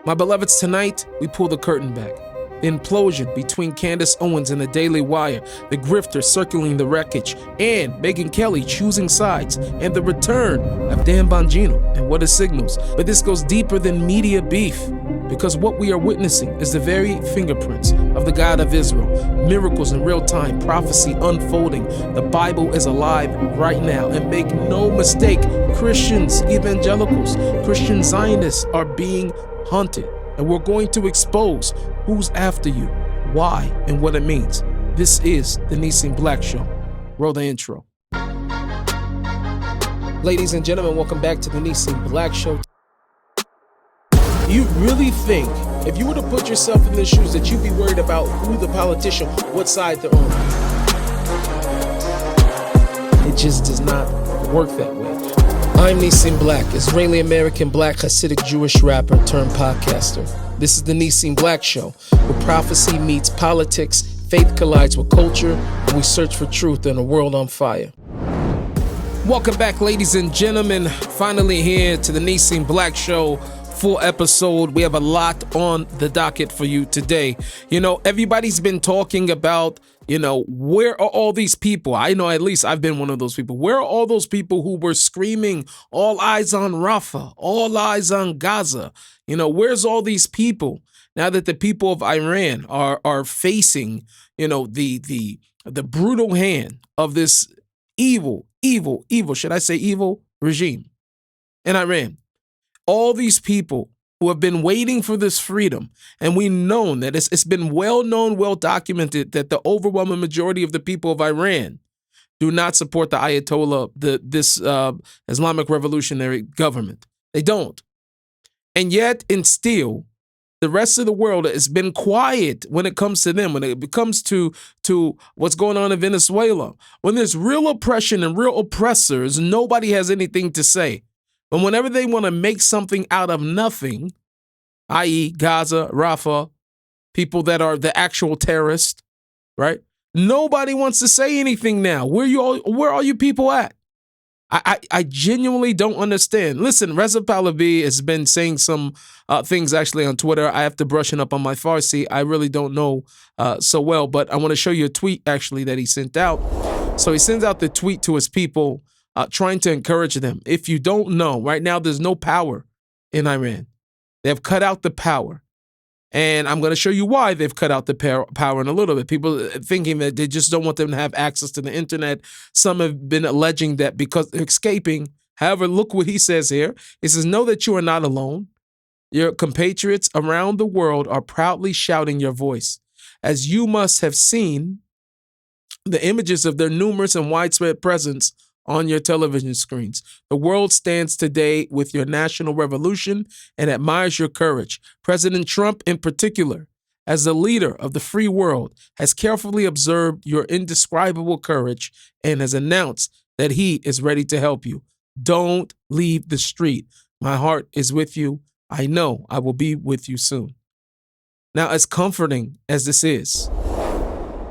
My beloveds, tonight, we pull the curtain back. The implosion between Candace Owens and the Daily Wire, the Grifters circling the wreckage, and Megyn Kelly choosing sides, and the return of Dan Bongino and what it signals. But this goes deeper than media beef, because what we are witnessing is the very fingerprints of the God of Israel. Miracles in real time, prophecy unfolding. The Bible is alive right now. And make no mistake, Christians, evangelicals, Christian Zionists are being hunted. And we're going to expose who's after you, why, and what it means. This is the Nissim Black Show. Roll the intro. Ladies and gentlemen, welcome back to the Nissim Black Show. You really think, if you were to put yourself in their shoes, that you'd be worried about who the politician, what side they're on? It just does not work that way. I'm Nissim Black, Israeli-American Black Hasidic Jewish rapper turned podcaster. This is the Nissim Black Show, where prophecy meets politics, faith collides with culture, and we search for truth in a world on fire. Welcome back, ladies and gentlemen. Finally here to the Nissim Black Show. Full episode. We have a lot on the docket for you today. You know, everybody's been talking about, where are all these people? I know at least I've been one of those people. Where are all those people who were screaming, all eyes on Rafah, all eyes on Gaza? Where's all these people now that the people of Iran are facing, the brutal hand of this evil, should I say evil regime in Iran? All these people who have been waiting for this freedom, and we know that it's been well known, well documented that the overwhelming majority of the people of Iran do not support the Ayatollah, this Islamic revolutionary government. They don't. And yet, and still, the rest of the world has been quiet when it comes to them, when it comes to what's going on in Venezuela. When there's real oppression and real oppressors, nobody has anything to say. But whenever they want to make something out of nothing, i.e. Gaza, Rafah, people that are the actual terrorists, right? Nobody wants to say anything now. Where are you people at? I genuinely don't understand. Listen, Reza Pahlavi has been saying some things actually on Twitter. I have to brushing up on my Farsi. I really don't know so well, but I want to show you a tweet actually that he sent out. So he sends out the tweet to his people, trying to encourage them. If you don't know, right now there's no power in Iran. They have cut out the power. And I'm going to show you why they've cut out the power in a little bit. People thinking that they just don't want them to have access to the internet. Some have been alleging that because they're escaping. However, look what he says here. He says, know that you are not alone. Your compatriots around the world are proudly shouting your voice. As you must have seen the images of their numerous and widespread presence on your television screens. The world stands today with your national revolution and admires your courage. President Trump, in particular, as the leader of the free world, has carefully observed your indescribable courage and has announced that he is ready to help you. Don't leave the street. My heart is with you. I know I will be with you soon. Now, as comforting as this is,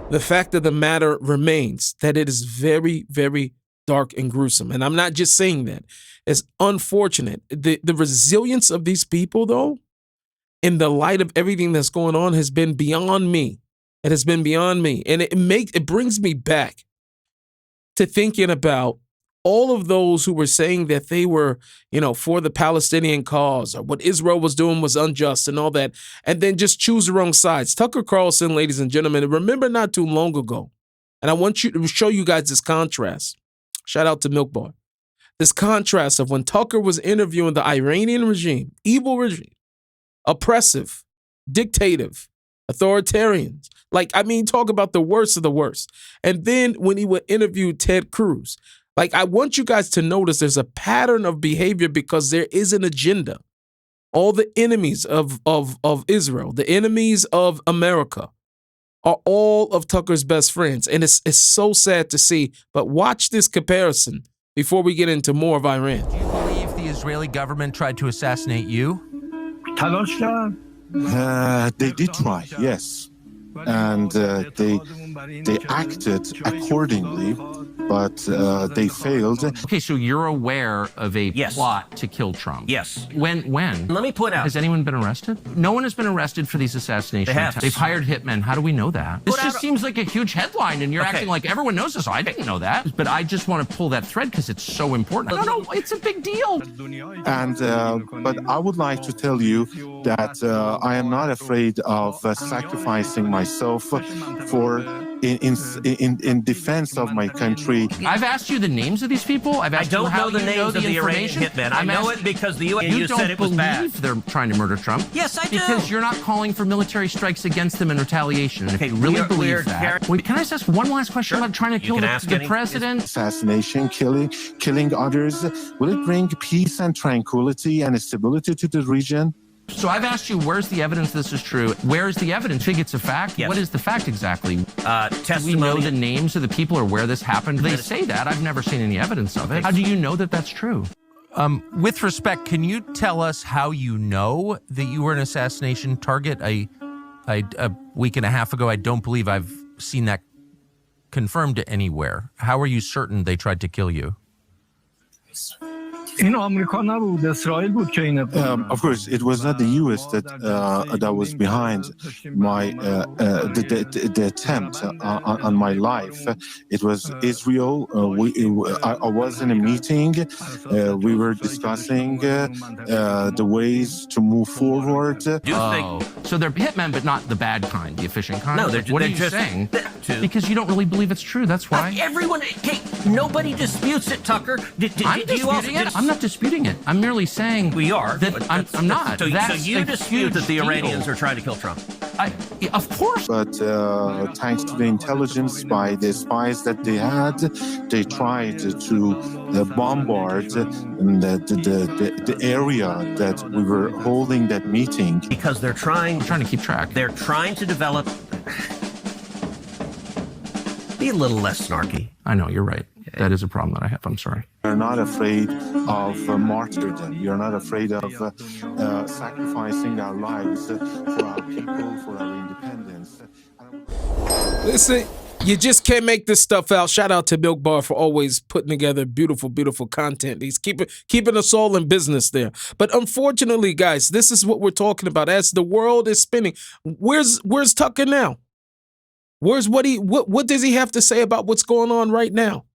the fact of the matter remains that it is very, very dark and gruesome. And I'm not just saying that. It's unfortunate. The resilience of these people, though, in the light of everything that's going on, has been beyond me. It has been beyond me. And it brings me back to thinking about all of those who were saying that they were, for the Palestinian cause, or what Israel was doing was unjust and all that, and then just choose the wrong sides. Tucker Carlson, ladies and gentlemen, remember not too long ago, and I want you to show you guys this contrast. Shout out to Milk Bar. This contrast of when Tucker was interviewing the Iranian regime, evil regime, oppressive, dictative, authoritarians. Talk about the worst of the worst. And then when he would interview Ted Cruz, I want you guys to notice there's a pattern of behavior because there is an agenda. All the enemies of Israel, the enemies of America, are all of Tucker's best friends. And it's so sad to see. But watch this comparison before we get into more of Iran. Do you believe the Israeli government tried to assassinate you? They did try, yes. And they they acted accordingly, but they failed. Okay, so you're aware of a plot to kill Trump? Yes. When? Let me point out. Has anyone been arrested? No one has been arrested for these assassination attempts. They've hired hitmen. How do we know that? This just seems like a huge headline, and you're acting like everyone knows this. I didn't know that. But I just want to pull that thread because it's so important. No, it's a big deal. And but I would like to tell you that I am not afraid of sacrificing myself for in defense of my country. I've asked you the names of these people. I've asked you how the you names know of the Iranian hitmen. I know it because the UN said it was bad. You don't believe they're trying to murder Trump? Yes, I do. Because you're not calling for military strikes against them in retaliation. And if you really believe that... Wait, can I just ask one last question about trying to kill the president? Assassination, killing others, will it bring peace and tranquility and stability to the region? So I've asked you, where's the evidence this is true? Where's the evidence? I think it's a fact. Yes. What is the fact exactly? Testimony. Do we know the names of the people or where this happened? They say that. I've never seen any evidence of it. How do you know that that's true? With respect, can you tell us how you know that you were an assassination target? A week and a half ago, I don't believe I've seen that confirmed anywhere. How are you certain they tried to kill you? Of course, it was not the U.S. that was behind my the attempt on my life. It was Israel. I was in a meeting. We were discussing the ways to move forward. So they're hitmen, but not the bad kind, the efficient kind? No, what are you saying? Because you don't really believe it's true. That's why. Everyone, nobody disputes it, Tucker. I'm disputing it. I'm not disputing it. I'm merely saying we are. That I'm not. So you dispute that the Iranians are trying to kill Trump? Of course. But thanks to the intelligence by the spies that they had, they tried to bombard the area that we were holding that meeting. Because they're trying to keep track. They're trying to develop. Be a little less snarky. I know, you're right. That is a problem that I have. I'm sorry. You're not afraid of martyrdom. You're not afraid of sacrificing our lives for our people, for our independence. Listen, you just can't make this stuff out. Shout out to Milk Bar for always putting together beautiful, beautiful content. He's keeping us all in business there. But unfortunately, guys, this is what we're talking about. As the world is spinning, where's Tucker now? Where's what does he have to say about what's going on right now?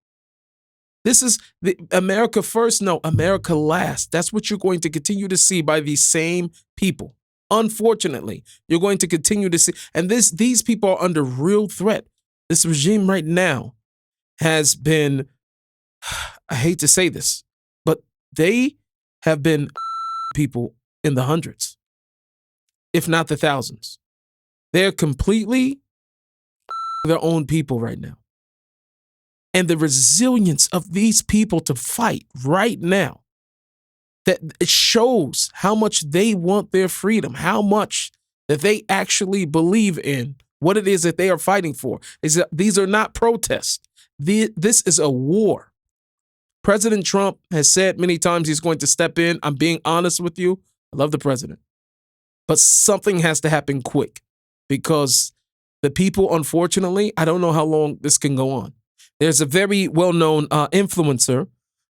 This is the America first, no, America last. That's what you're going to continue to see by these same people. Unfortunately, you're going to continue to see, and these people are under real threat. This regime right now has been, I hate to say this, but they have been people in the hundreds, if not the thousands. They're completely their own people right now. And the resilience of these people to fight right now, that it shows how much they want their freedom, how much that they actually believe in what it is that they are fighting for. These are not protests. This is a war. President Trump has said many times he's going to step in. I'm being honest with you. I love the president. But something has to happen quick because the people, unfortunately, I don't know how long this can go on. There's a very well-known influencer.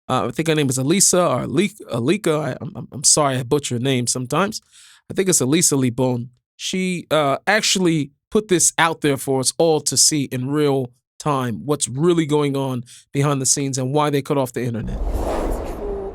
I think her name is Elisa or Alika. I'm sorry, I butcher her name sometimes. I think it's Elisa Libon. She actually put this out there for us all to see in real time what's really going on behind the scenes and why they cut off the internet.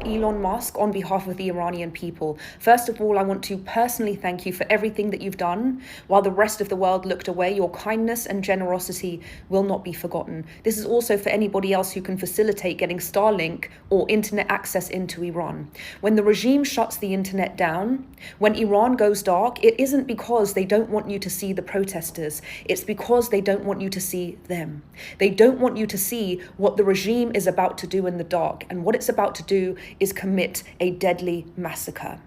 Elon Musk on behalf of the Iranian people. First of all, I want to personally thank you for everything that you've done. While the rest of the world looked away, your kindness and generosity will not be forgotten. This is also for anybody else who can facilitate getting Starlink or internet access into Iran. When the regime shuts the internet down, when Iran goes dark, it isn't because they don't want you to see the protesters. It's because they don't want you to see them. They don't want you to see what the regime is about to do in the dark. And what it's about to do is commit a deadly massacre.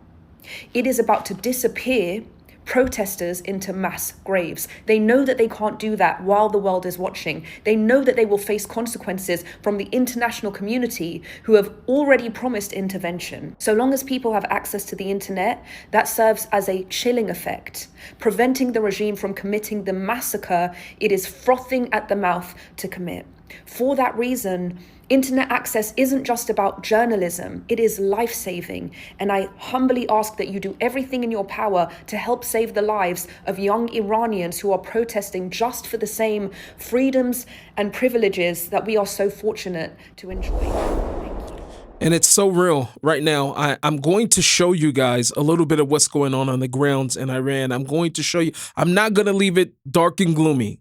It is about to disappear protesters into mass graves. They know that they can't do that while the world is watching. They know that they will face consequences from the international community who have already promised intervention. So long as people have access to the internet, that serves as a chilling effect, preventing the regime from committing the massacre it is frothing at the mouth to commit. For that reason, internet access isn't just about journalism, it is life-saving. And I humbly ask that you do everything in your power to help save the lives of young Iranians who are protesting just for the same freedoms and privileges that we are so fortunate to enjoy. And it's so real right now. I'm going to show you guys a little bit of what's going on the grounds in Iran. I'm going to show you. I'm not going to leave it dark and gloomy,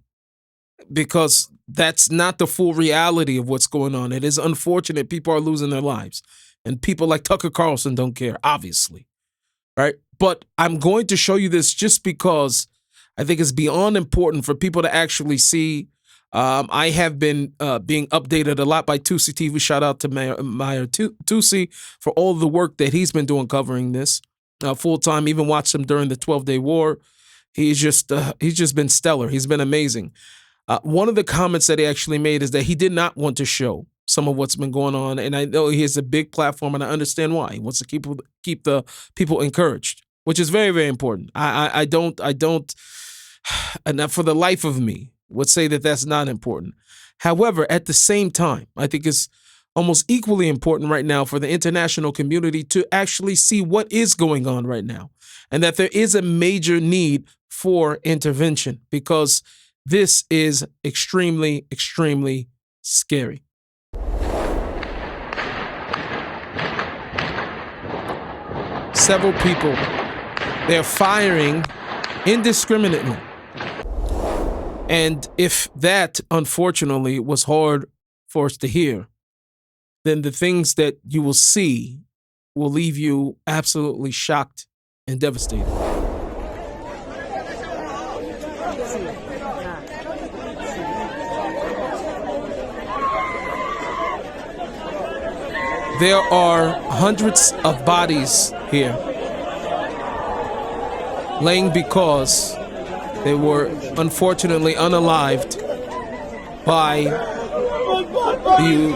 because that's not the full reality of what's going on. It is unfortunate. People are losing their lives. And people like Tucker Carlson don't care, obviously. Right? But I'm going to show you this just because I think it's beyond important for people to actually see. I have been being updated a lot by Tusi TV. Shout out to Meyer Tusi for all the work that he's been doing covering this full time. Even watched him during the 12-day war. He's just been stellar. He's been amazing. One of the comments that he actually made is that he did not want to show some of what's been going on, and I know he has a big platform, and I understand why. He wants to keep the people encouraged, which is very, very important. I don't, and for the life of me, would say that that's not important. However, at the same time, I think it's almost equally important right now for the international community to actually see what is going on right now, and that there is a major need for intervention, because this is extremely, extremely scary. Several people, they're firing indiscriminately. And if that, unfortunately, was hard for us to hear, then the things that you will see will leave you absolutely shocked and devastated. There are hundreds of bodies here laying because they were unfortunately unalived by the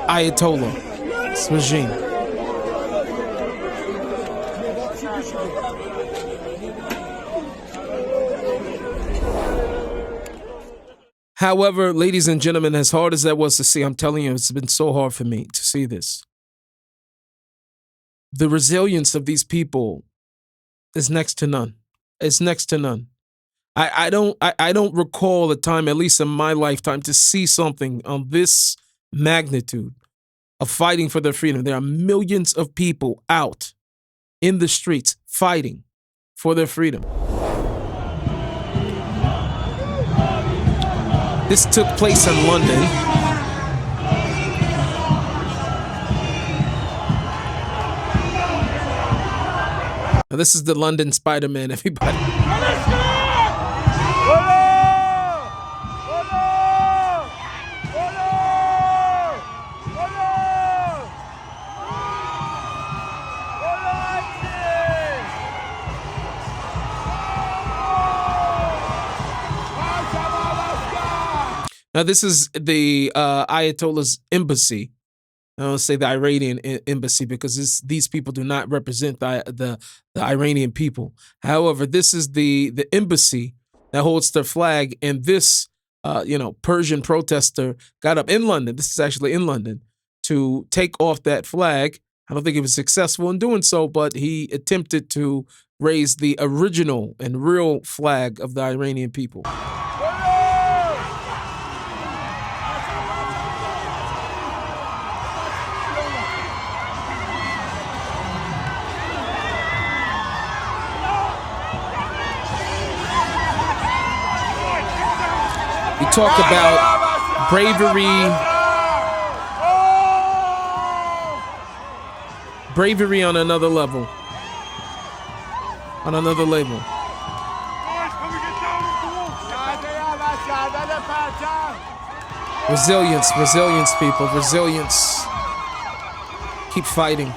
Ayatollah's regime. However, ladies and gentlemen, as hard as that was to see, I'm telling you, it's been so hard for me to see this. The resilience of these people is next to none. It's next to none. I don't recall a time, at least in my lifetime, to see something on this magnitude of fighting for their freedom. There are millions of people out in the streets fighting for their freedom. This took place in London. Now, this is the London Spider-Man, everybody. Now, this is the Ayatollah's embassy. I don't say the Iranian embassy because these people do not represent the Iranian people. However, this is the embassy that holds their flag, and this Persian protester got up in London. This is actually in London, to take off that flag. I don't think he was successful in doing so, but he attempted to raise the original and real flag of the Iranian people. We talk about bravery on another level, on another label. Resilience, people, resilience. Keep fighting.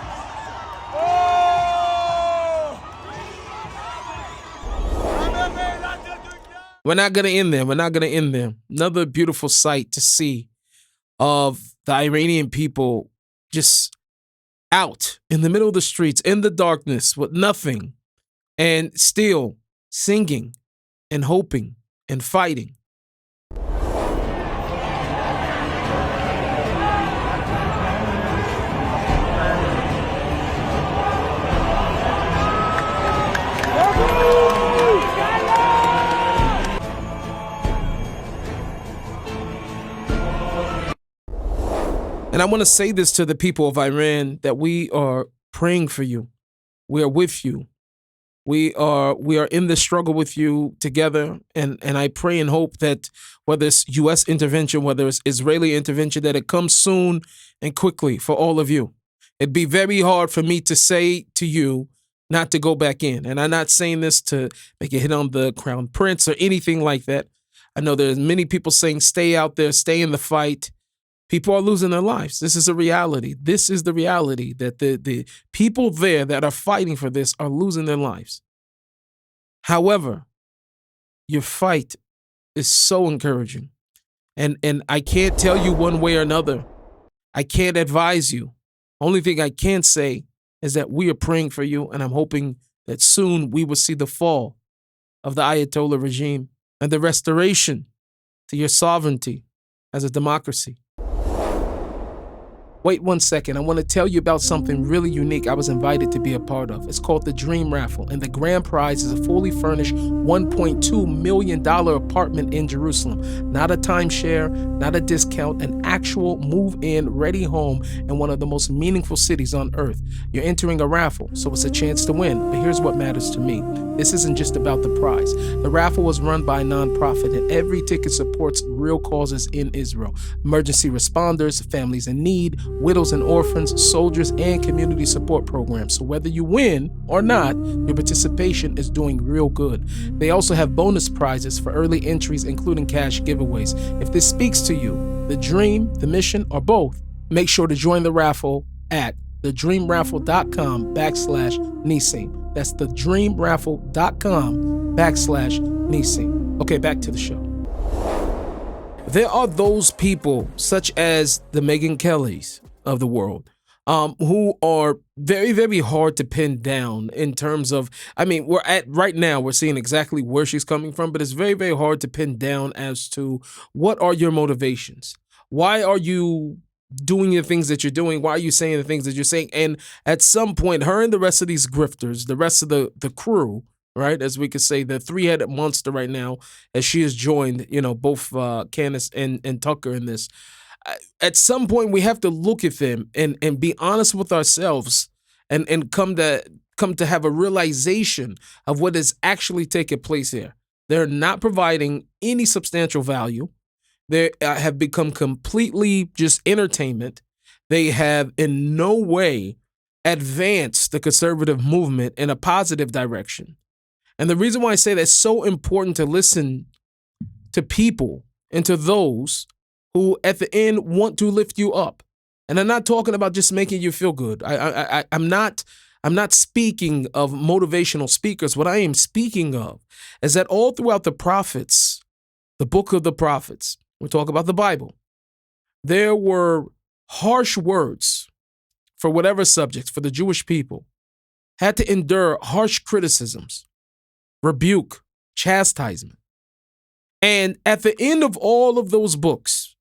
We're not going to end there. We're not going to end there. Another beautiful sight to see of the Iranian people just out in the middle of the streets, in the darkness, with nothing, and still singing and hoping and fighting. And I want to say this to the people of Iran, that we are praying for you. We are with you. We are in this struggle with you together. And I pray and hope that whether it's U.S. intervention, whether it's Israeli intervention, that it comes soon and quickly for all of you. It'd be very hard for me to say to you not to go back in. And I'm not saying this to make a hit on the Crown Prince or anything like that. I know there's many people saying stay out there, stay in the fight. People are losing their lives. This is a reality. This is the reality, that the people there that are fighting for this are losing their lives. However, your fight is so encouraging. And I can't tell you one way or another. I can't advise you. Only thing I can say is that we are praying for you, and I'm hoping that soon we will see the fall of the Ayatollah regime and the restoration to your sovereignty as a democracy. Wait 1 second. I want to tell you about something really unique I was invited to be a part of. It's called the Dream Raffle, and the grand prize is a fully furnished $1.2 million apartment in Jerusalem. Not a timeshare, not a discount, an actual move-in, ready home in one of the most meaningful cities on earth. You're entering a raffle, so it's a chance to win. But here's what matters to me. This isn't just about the prize. The raffle was run by a nonprofit, and every ticket supports real causes in Israel. Emergency responders, families in need, widows and orphans, soldiers, and community support programs. So whether you win or not, your participation is doing real good. They also have bonus prizes for early entries, including cash giveaways. If this speaks to you, the dream, the mission, or both, make sure to join the raffle at thedreamraffle.com/Nissim. That's thedreamraffle.com/Nissim. Okay, back to the show. There are those people, such as the Megyn Kellys of the world, who are very, very hard to pin down in terms of, right now, we're seeing exactly where she's coming from, but it's very, very hard to pin down as to what are your motivations? Why are you doing the things that you're doing? Why are you saying the things that you're saying? And at some point, her and the rest of these grifters, the rest of the crew, right, as we could say, the three-headed monster right now, as she has joined, both Candace and Tucker in this. At some point, we have to look at them and be honest with ourselves and come to have a realization of what is actually taking place here. They're not providing any substantial value. They have become completely just entertainment. They have in no way advanced the conservative movement in a positive direction. And the reason why I say that's so important to listen to people and to those who at the end want to lift you up. And I'm not talking about just making you feel good. I'm not speaking of motivational speakers. What I am speaking of is that all throughout the prophets, the book of the prophets, we talk about the Bible, there were harsh words for whatever subjects, for the Jewish people, had to endure harsh criticisms, rebuke, chastisement. And at the end of all of those books,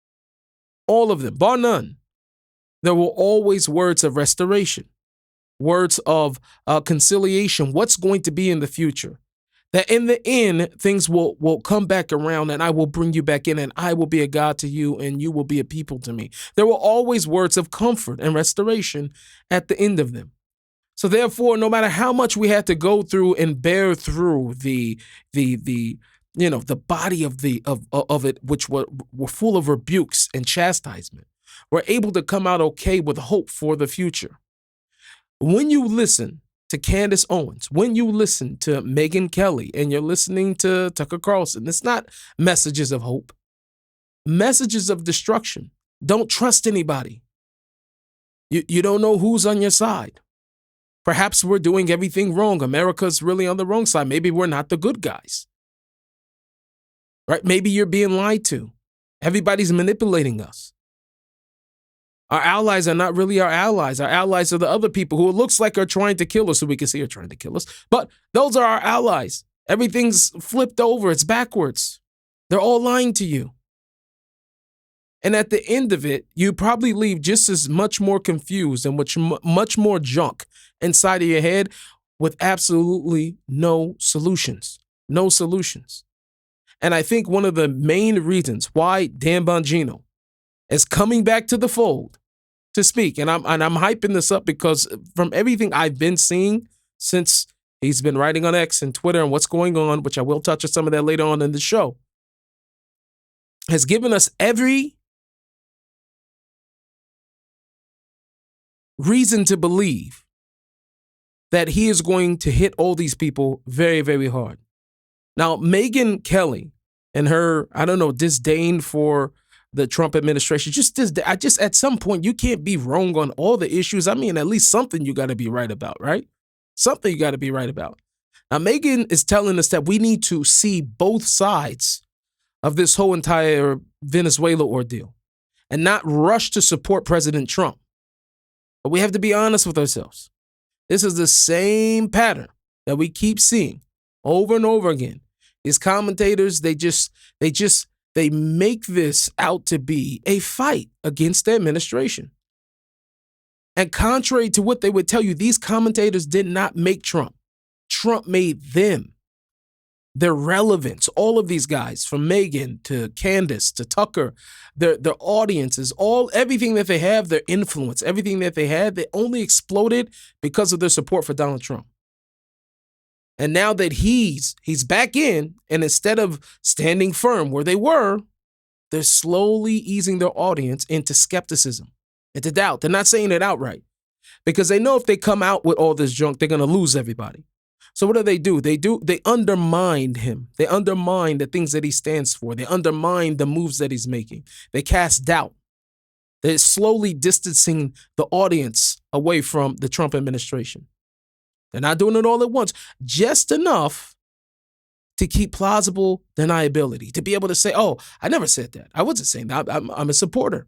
all of them, bar none, there were always words of restoration, words of conciliation, what's going to be in the future. That in the end, things will come back around, and I will bring you back in, and I will be a God to you, and you will be a people to me. There were always words of comfort and restoration at the end of them. So therefore, no matter how much we had to go through and bear through the body of it, which were full of rebukes and chastisement, we're able to come out okay with hope for the future. When you listen to Candace Owens, when you listen to Megyn Kelly, and you're listening to Tucker Carlson, it's not messages of hope, messages of destruction. Don't trust anybody. You don't know who's on your side. Perhaps we're doing everything wrong. America's really on the wrong side. Maybe we're not the good guys. right? Maybe you're being lied to. Everybody's manipulating us. Our allies are not really our allies. Our allies are the other people who it looks like are trying to kill us, so we can see are trying to kill us. But those are our allies. Everything's flipped over. It's backwards. They're all lying to you. And at the end of it, you probably leave just as much more confused and much more junk inside of your head with absolutely no solutions. No solutions. And I think one of the main reasons why Dan Bongino is coming back to the fold to speak, and I'm hyping this up because from everything I've been seeing since he's been writing on X and Twitter and what's going on, which I will touch on some of that later on in the show, has given us every reason to believe that he is going to hit all these people very, very hard. Now, Megyn Kelly and her, I don't know, disdain for the Trump administration, just at some point, you can't be wrong on all the issues. I mean, at least something you got to be right about, right? Something you got to be right about. Now, Megyn is telling us that we need to see both sides of this whole entire Venezuela ordeal and not rush to support President Trump. But we have to be honest with ourselves. This is the same pattern that we keep seeing over and over again. These commentators, they make this out to be a fight against the administration. And contrary to what they would tell you, these commentators did not make Trump. Trump made them. Their relevance, all of these guys, from Megyn to Candace to Tucker, their audiences, everything that they have, their influence, everything that they had, they only exploded because of their support for Donald Trump. And now that he's back in, and instead of standing firm where they were, they're slowly easing their audience into skepticism, into doubt. They're not saying it outright because they know if they come out with all this junk, they're going to lose everybody. So what do? They undermine him. They undermine the things that he stands for. They undermine the moves that he's making. They cast doubt. They're slowly distancing the audience away from the Trump administration. They're not doing it all at once, just enough to keep plausible deniability, to be able to say, oh, I never said that. I wasn't saying that. I'm a supporter.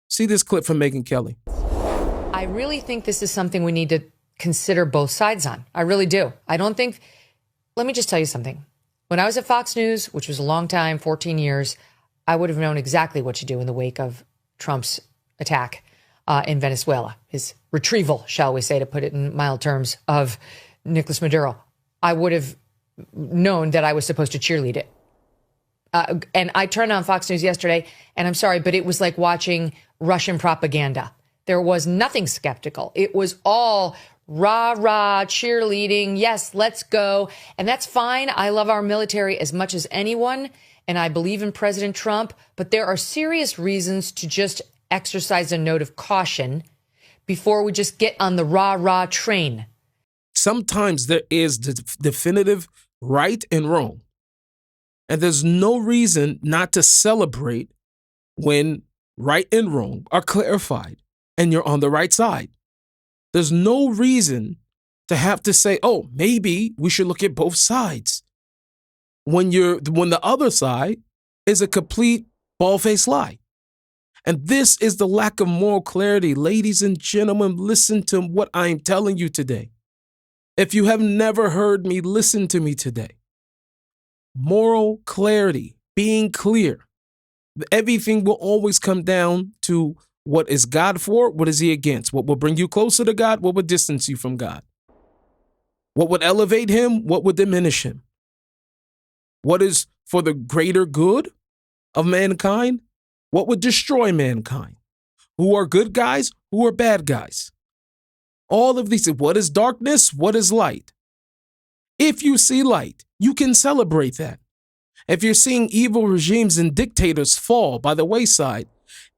See this clip from Megyn Kelly. I really think this is something we need to consider both sides on. I really do. Let me just tell you something. When I was at Fox News, which was a long time, 14 years, I would have known exactly what to do in the wake of Trump's attack in Venezuela, his retrieval, shall we say, to put it in mild terms, of Nicolas Maduro. I would have known that I was supposed to cheerlead it. And I turned on Fox News yesterday, and I'm sorry, but it was like watching Russian propaganda. There was nothing skeptical. It was all rah-rah, cheerleading. Yes, let's go. And that's fine. I love our military as much as anyone, and I believe in President Trump. But there are serious reasons to just exercise a note of caution before we just get on the rah-rah train. Sometimes there is definitive right and wrong. And there's no reason not to celebrate when right and wrong are clarified and you're on the right side. There's no reason to have to say, oh, maybe we should look at both sides when the other side is a complete bald-faced lie. And this is the lack of moral clarity. Ladies and gentlemen, listen to what I'm telling you today. If you have never heard me, listen to me today. Moral clarity, being clear. Everything will always come down to what is God for, what is he against? What will bring you closer to God? What would distance you from God? What would elevate him? What would diminish him? What is for the greater good of mankind? What would destroy mankind? Who are good guys? Who are bad guys? All of these. What is darkness? What is light? If you see light, you can celebrate that. If you're seeing evil regimes and dictators fall by the wayside,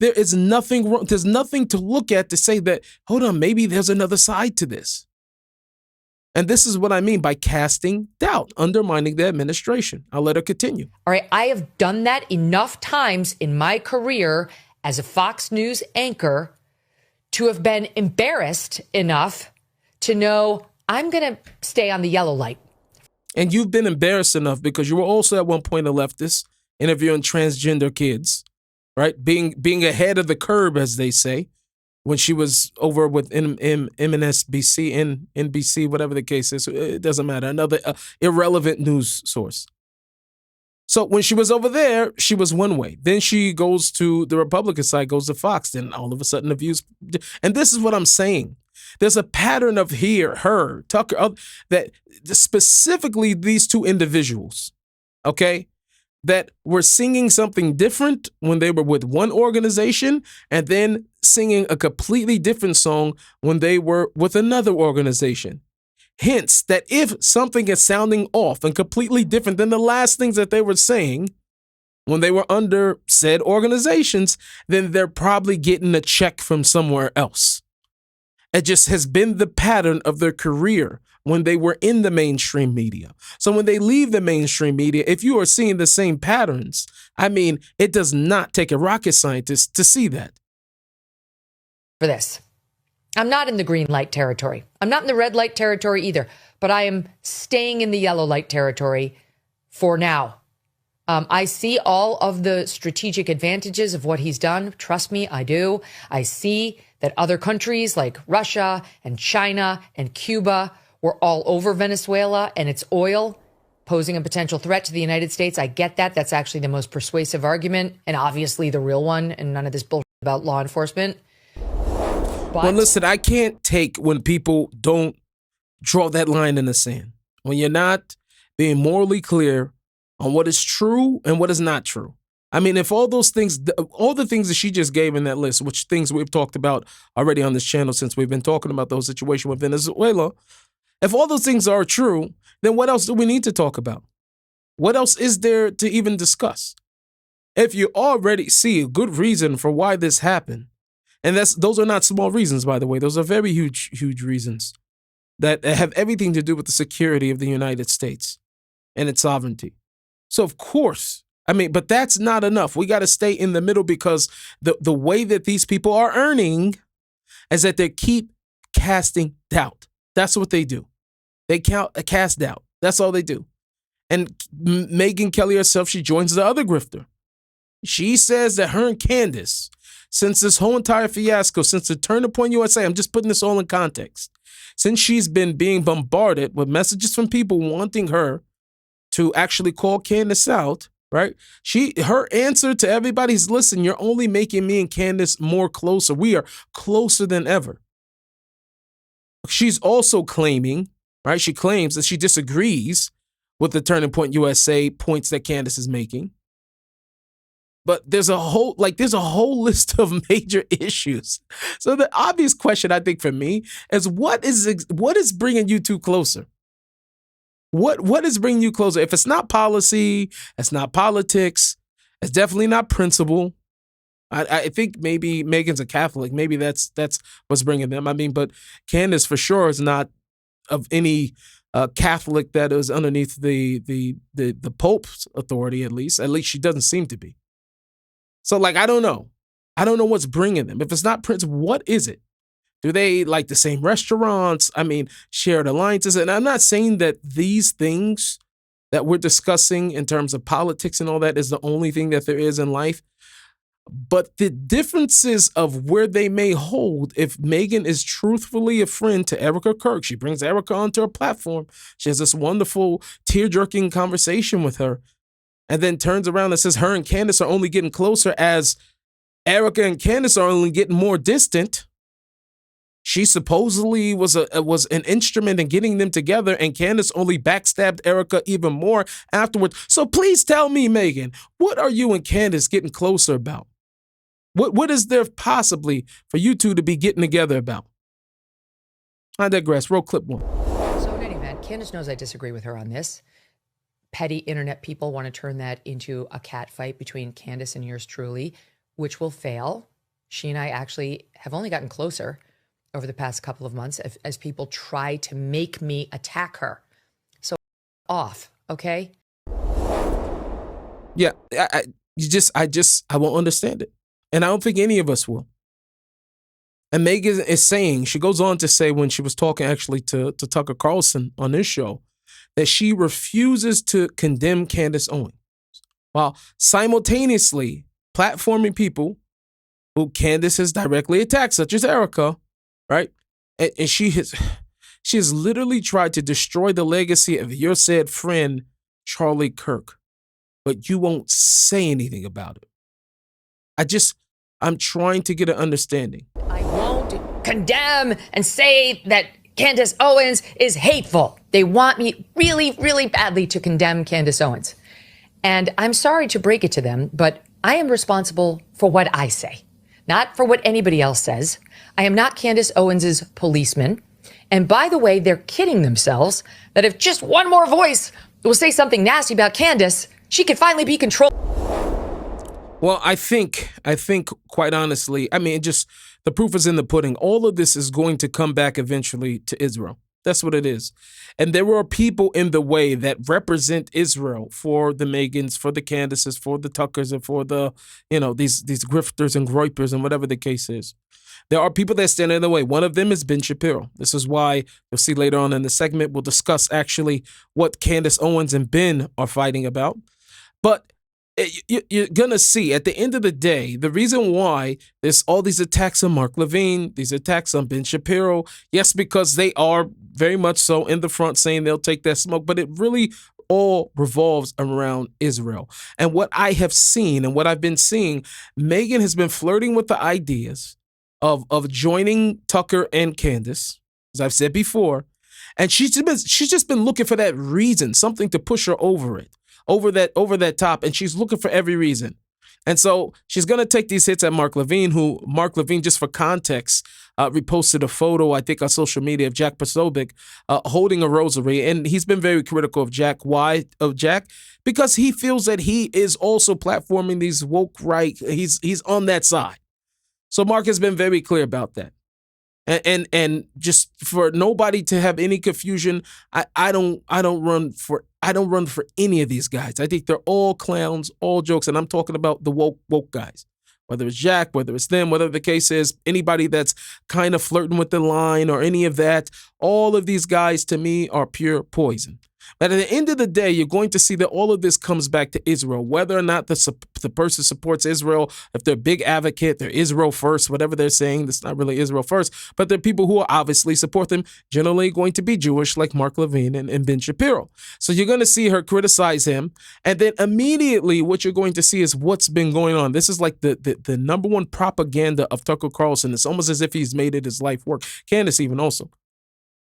there is nothing wrong. There's nothing to look at to say that, hold on, maybe there's another side to this. And this is what I mean by casting doubt, undermining the administration. I'll let her continue. All right. I have done that enough times in my career as a Fox News anchor to have been embarrassed enough to know I'm going to stay on the yellow light. And you've been embarrassed enough because you were also at one point a leftist interviewing transgender kids, right? Being ahead of the curve, as they say, when she was over with MSNBC, NBC, whatever the case is. It doesn't matter. Another irrelevant news source. So when she was over there, she was one way. Then she goes to the Republican side, goes to Fox. Then all of a sudden the views. And this is what I'm saying. There's a pattern of her, Tucker, that specifically these two individuals, okay, that were singing something different when they were with one organization and then singing a completely different song when they were with another organization. Hence, that if something is sounding off and completely different than the last things that they were saying when they were under said organizations, then they're probably getting a check from somewhere else. It just has been the pattern of their career when they were in the mainstream media. So when they leave the mainstream media, if you are seeing the same patterns, I mean, it does not take a rocket scientist to see that. For this, I'm not in the green light territory. I'm not in the red light territory either, but I am staying in the yellow light territory for now. I see all of the strategic advantages of what he's done. Trust me, I do. I see that other countries like Russia and China and Cuba were all over Venezuela and its oil, posing a potential threat to the United States. I get that. That's actually the most persuasive argument and obviously the real one, and none of this bullshit about law enforcement. But well, listen, I can't take when people don't draw that line in the sand. When you're not being morally clear on what is true and what is not true. I mean, if all those things, all the things that she just gave in that list, which things we've talked about already on this channel since we've been talking about the whole situation with Venezuela, if all those things are true, then what else do we need to talk about? What else is there to even discuss? If you already see a good reason for why this happened, and those are not small reasons, by the way, those are very huge reasons that have everything to do with the security of the United States and its sovereignty. So of course, I mean, but that's not enough. We got to stay in the middle because the way that these people are earning is that they keep casting doubt. That's what they do. They cast doubt. That's all they do. And Megyn Kelly herself, she joins the other grifter. She says that her and Candace, since this whole entire fiasco, since the Turning Point USA, I'm just putting this all in context, since she's been being bombarded with messages from people wanting her to actually call Candace out, right? Her answer to everybody's, listen, you're only making me and Candace more closer. We are closer than ever. She's also claiming, right? She claims that she disagrees with the Turning Point USA points that Candace is making. But there's a whole list of major issues. So the obvious question, I think, for me is what is bringing you two closer? What is bringing you closer? If it's not policy, it's not politics, it's definitely not principle. I think maybe Megan's a Catholic. Maybe that's what's bringing them. I mean, but Candace for sure is not of any Catholic that is underneath the Pope's authority, at least. At least she doesn't seem to be. So, like, I don't know. I don't know what's bringing them. If it's not principle, what is it? Do they like the same restaurants? I mean, shared alliances? And I'm not saying that these things that we're discussing in terms of politics and all that is the only thing that there is in life. But the differences of where they may hold, if Megyn is truthfully a friend to Erica Kirk, she brings Erica onto her platform. She has this wonderful tear-jerking conversation with her. And then turns around and says her and Candace are only getting closer as Erica and Candace are only getting more distant. She supposedly was an instrument in getting them together, and Candace only backstabbed Erica even more afterwards. So please tell me, Megyn, what are you and Candace getting closer about? What is there possibly for you two to be getting together about? I digress. Roll clip one. So in any event, Candace knows I disagree with her on this. Petty internet people want to turn that into a cat fight between Candace and yours truly, which will fail. She and I actually have only gotten closer over the past couple of months as people try to make me attack her. So off, okay? Yeah, I won't understand it. And I don't think any of us will. And Megyn is saying, she goes on to say when she was talking actually to Tucker Carlson on this show, that she refuses to condemn Candace Owens while simultaneously platforming people who Candace has directly attacked, such as Erica, right? And she has literally tried to destroy the legacy of your said friend, Charlie Kirk, but you won't say anything about it. I'm trying to get an understanding. I won't condemn and say that Candace Owens is hateful. They want me really, really badly to condemn Candace Owens. And I'm sorry to break it to them, but I am responsible for what I say, not for what anybody else says. I am not Candace Owens's policeman. And by the way, they're kidding themselves that if just one more voice will say something nasty about Candace, she could finally be controlled. Well, I think quite honestly, just the proof is in the pudding. All of this is going to come back eventually to Israel. That's what it is. And there are people in the way that represent Israel for the Megans, for the Candaces, for the Tuckers, and for the, these grifters and groypers and whatever the case is. There are people that stand in the way. One of them is Ben Shapiro. This is why you'll see later on in the segment, we'll discuss actually what Candace Owens and Ben are fighting about. But you're going to see at the end of the day, the reason why there's all these attacks on Mark Levine, these attacks on Ben Shapiro, yes, because they are very much so in the front saying they'll take that smoke, but it really all revolves around Israel. And what I have seen and what I've been seeing, Meghan has been flirting with the ideas of joining Tucker and Candace, as I've said before, and she's just been looking for that reason, something to push her over that top, and she's looking for every reason. And so she's going to take these hits at Mark Levine, just for context, reposted a photo, I think, on social media of Jack Posobiec holding a rosary. And he's been very critical of Jack. Why of Jack? Because he feels that he is also platforming these woke right. He's on that side. So Mark has been very clear about that. And just for nobody to have any confusion, I don't run for any of these guys. I think they're all clowns, all jokes, and I'm talking about the woke guys. Whether it's Jack, whether it's them, whatever the case is, anybody that's kind of flirting with the line or any of that, all of these guys to me are pure poison. But at the end of the day, you're going to see that all of this comes back to Israel, whether or not the person supports Israel, if they're a big advocate, they're Israel first, whatever they're saying, that's not really Israel first, but they're people who obviously support them, generally going to be Jewish, like Mark Levine and Ben Shapiro. So you're going to see her criticize him, and then immediately what you're going to see is what's been going on. This is like the number one propaganda of Tucker Carlson. It's almost as if he's made it his life work. Candace even also.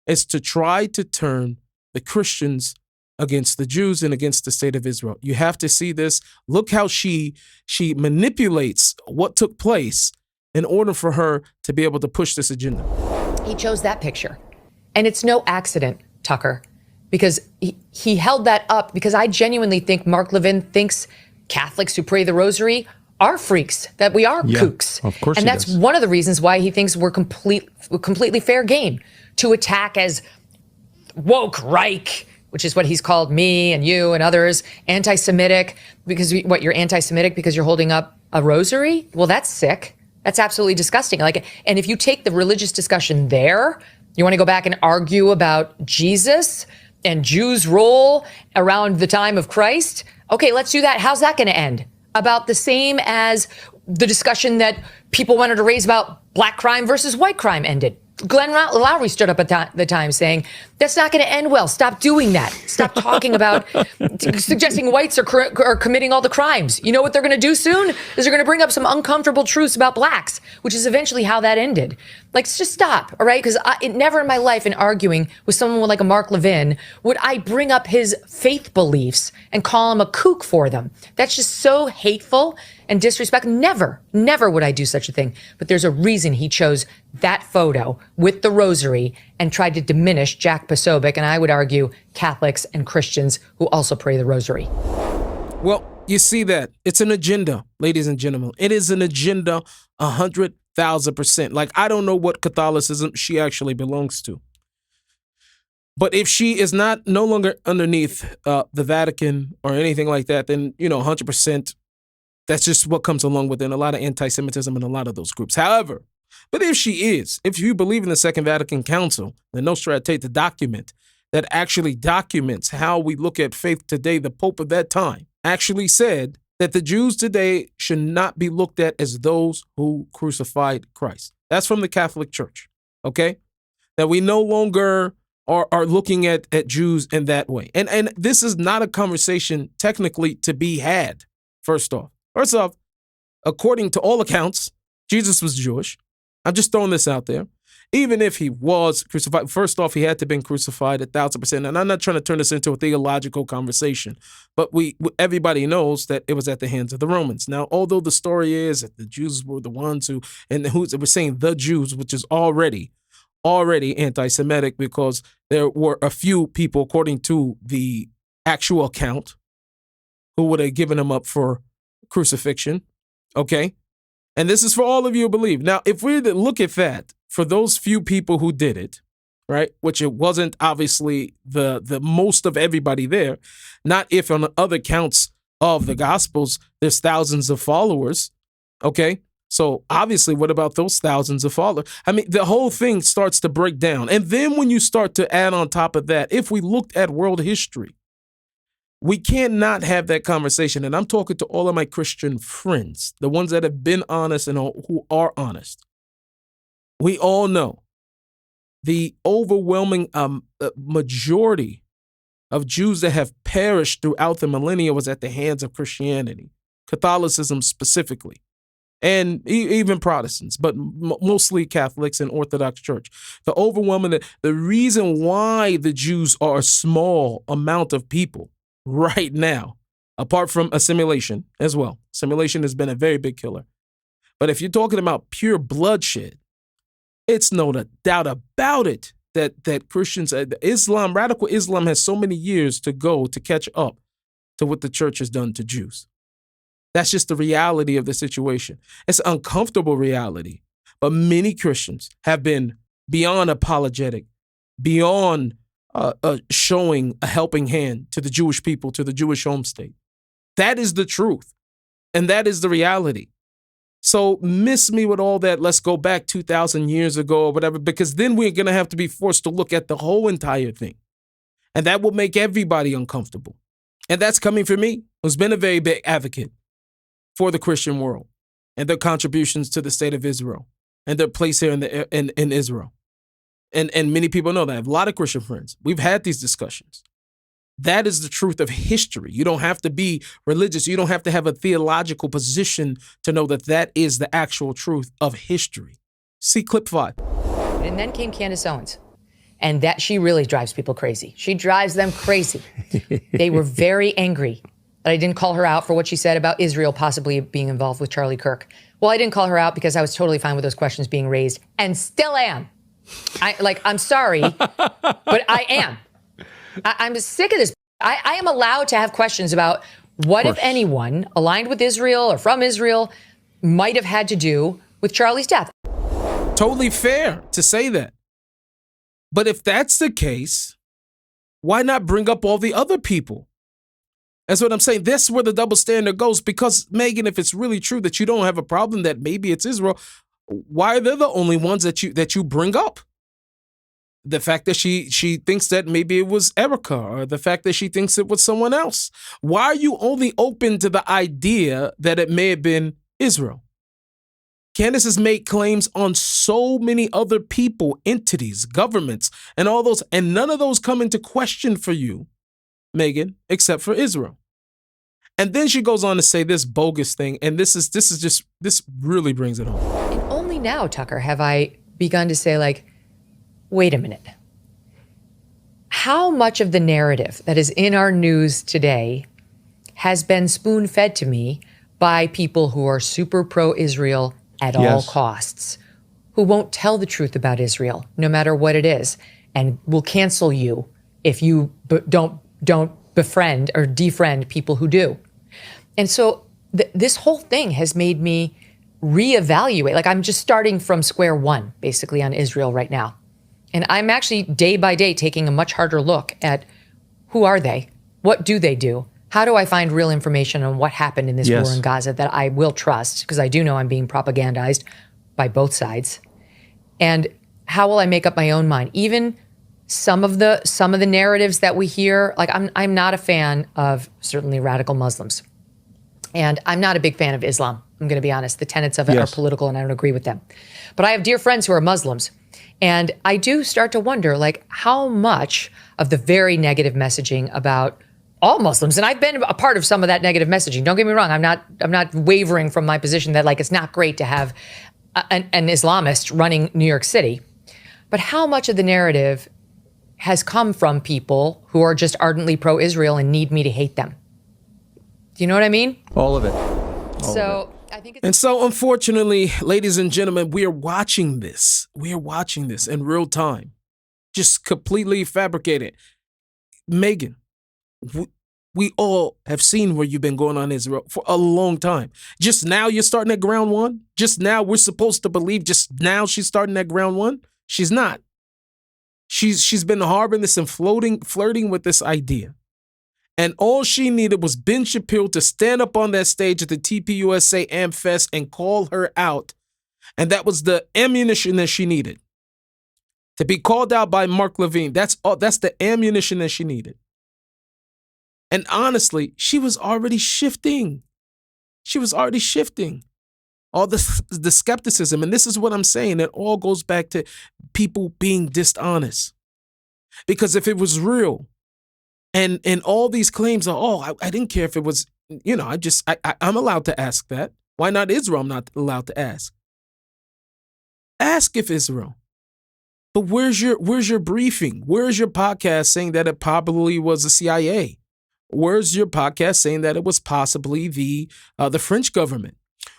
It's to try to turn the Christians against the Jews and against the state of Israel. You have to see this. Look how she manipulates what took place in order for her to be able to push this agenda. He chose that picture. And it's no accident, Tucker, because he held that up because I genuinely think Mark Levin thinks Catholics who pray the rosary are freaks, that we are kooks. Of course. And that's one of the reasons why he thinks we're completely fair game to attack as woke Reich, which is what he's called me and you and others, anti-Semitic, because you're anti-Semitic because you're holding up a rosary? Well, that's sick. That's absolutely disgusting. And if you take the religious discussion there, you want to go back and argue about Jesus and Jews' role around the time of Christ? Okay, let's do that. How's that going to end? About the same as the discussion that people wanted to raise about black crime versus white crime ended. Glenn Lowry stood up at the time saying, that's not going to end well. Stop doing that. Stop talking about suggesting whites are committing all the crimes. You know what they're going to do soon? Is they're going to bring up some uncomfortable truths about blacks, which is eventually how that ended. Just stop, all right? Because never in my life in arguing with someone like a Mark Levin would I bring up his faith beliefs and call him a kook for them. That's just so hateful and disrespectful. Never would I do such a thing. But there's a reason he chose that photo with the rosary and tried to diminish Jack Posobiec, and I would argue Catholics and Christians who also pray the rosary. Well, you see that. It's an agenda, ladies and gentlemen. It is an agenda 100,000%. I don't know what Catholicism she actually belongs to. But if she is no longer underneath the Vatican or anything like that, then, 100%, that's just what comes along with it. A lot of anti-Semitism in a lot of those groups. However, but if you believe in the Second Vatican Council, the Nostra Aetate, the document that actually documents how we look at faith today, the Pope of that time, actually said that the Jews today should not be looked at as those who crucified Christ. That's from the Catholic Church, okay? That we no longer are looking at Jews in that way. And this is not a conversation technically to be had, first off. First off, according to all accounts, Jesus was Jewish. I'm just throwing this out there. Even if he was crucified, first off, he had to have been crucified 1,000%. And I'm not trying to turn this into a theological conversation, but everybody knows that it was at the hands of the Romans. Now, although the story is that the Jews were the ones who we're saying the Jews, which is already anti-Semitic, because there were a few people, according to the actual account, who would have given him up for crucifixion. Okay? And this is for all of you who believe. Now, if we look at that, for those few people who did it, right, which it wasn't obviously the most of everybody there, not if on other counts of the Gospels, there's thousands of followers, okay? So obviously, what about those thousands of followers? I mean, the whole thing starts to break down. And then when you start to add on top of that, if we looked at world history, we can't not have that conversation. And I'm talking to all of my Christian friends, the ones that have been honest and who are honest. We all know the overwhelming majority of Jews that have perished throughout the millennia was at the hands of Christianity, Catholicism specifically, and even Protestants, but mostly Catholics and Orthodox Church. The reason why the Jews are a small amount of people right now, apart from assimilation as well. Assimilation has been a very big killer. But if you're talking about pure bloodshed, it's no doubt about it that Christians, radical Islam has so many years to go to catch up to what the church has done to Jews. That's just the reality of the situation. It's an uncomfortable reality, but many Christians have been beyond apologetic, beyond showing a helping hand to the Jewish people, to the Jewish home state. That is the truth, and that is the reality. So miss me with all that, let's go back 2,000 years ago or whatever, because then we're going to have to be forced to look at the whole entire thing. And that will make everybody uncomfortable. And that's coming from me, who's been a very big advocate for the Christian world and their contributions to the state of Israel and their place here in Israel. And many people know that. I have a lot of Christian friends. We've had these discussions. That is the truth of history. You don't have to be religious. You don't have to have a theological position to know that that is the actual truth of history. See clip 5. And then came Candace Owens. And that she really drives people crazy. She drives them crazy. They were very angry that I didn't call her out for what she said about Israel possibly being involved with Charlie Kirk. Well, I didn't call her out because I was totally fine with those questions being raised and still am. I'm sorry, but I am. I'm sick of this. I am allowed to have questions about what, if anyone, aligned with Israel or from Israel might have had to do with Charlie's death. Totally fair to say that. But if that's the case, why not bring up all the other people? That's what I'm saying. That's where the double standard goes. Because, Megan, if it's really true that you don't have a problem that maybe it's Israel, why are they the only ones that you bring up? The fact that she thinks that maybe it was Erica, or the fact that she thinks it was someone else. Why are you only open to the idea that it may have been Israel? Candace has made claims on so many other people, entities, governments, and all those, and none of those come into question for you, Megan, except for Israel. And then she goes on to say this bogus thing, and this really brings it home. And only now, Tucker, have I begun to say, like, wait a minute. How much of the narrative that is in our news today has been spoon-fed to me by people who are super pro-Israel at all costs, who won't tell the truth about Israel, no matter what it is, and will cancel you if you don't befriend or defriend people who do. And so this whole thing has made me reevaluate. Like, I'm just starting from square one, basically, on Israel right now. And I'm actually day by day taking a much harder look at who are they? What do they do? How do I find real information on what happened in this war in Gaza that I will trust? Because I do know I'm being propagandized by both sides. And how will I make up my own mind? Even some of the narratives that we hear, like I'm not a fan of certainly radical Muslims. And I'm not a big fan of Islam. I'm going to be honest. The tenets of it are political and I don't agree with them. But I have dear friends who are Muslims. And I do start to wonder, like, how much of the very negative messaging about all Muslims, and I've been a part of some of that negative messaging. Don't get me wrong. I'm not wavering from my position that, like, it's not great to have an Islamist running New York City. But how much of the narrative has come from people who are just ardently pro-Israel and need me to hate them? Do you know what I mean? All of it. I think And so, unfortunately, ladies and gentlemen, we are watching this. We are watching this in real time, just completely fabricated. Megan, we all have seen where you've been going on Israel for a long time. Just now you're starting at ground one? Just now we're supposed to believe just now she's starting at ground one? She's not. She's been harboring this and flirting with this idea. And all she needed was Ben Shapiro to stand up on that stage at the TPUSA AmFest and call her out. And that was the ammunition that she needed. To be called out by Mark Levine, that's the ammunition that she needed. And honestly, she was already shifting. All the skepticism, and this is what I'm saying, it all goes back to people being dishonest. Because if it was real, and all these claims are, I didn't care if it was, I'm allowed to ask that. Why not Israel? I'm not allowed to ask. Ask if Israel. But where's your briefing? Where's your podcast saying that it probably was the CIA? Where's your podcast saying that it was possibly the French government?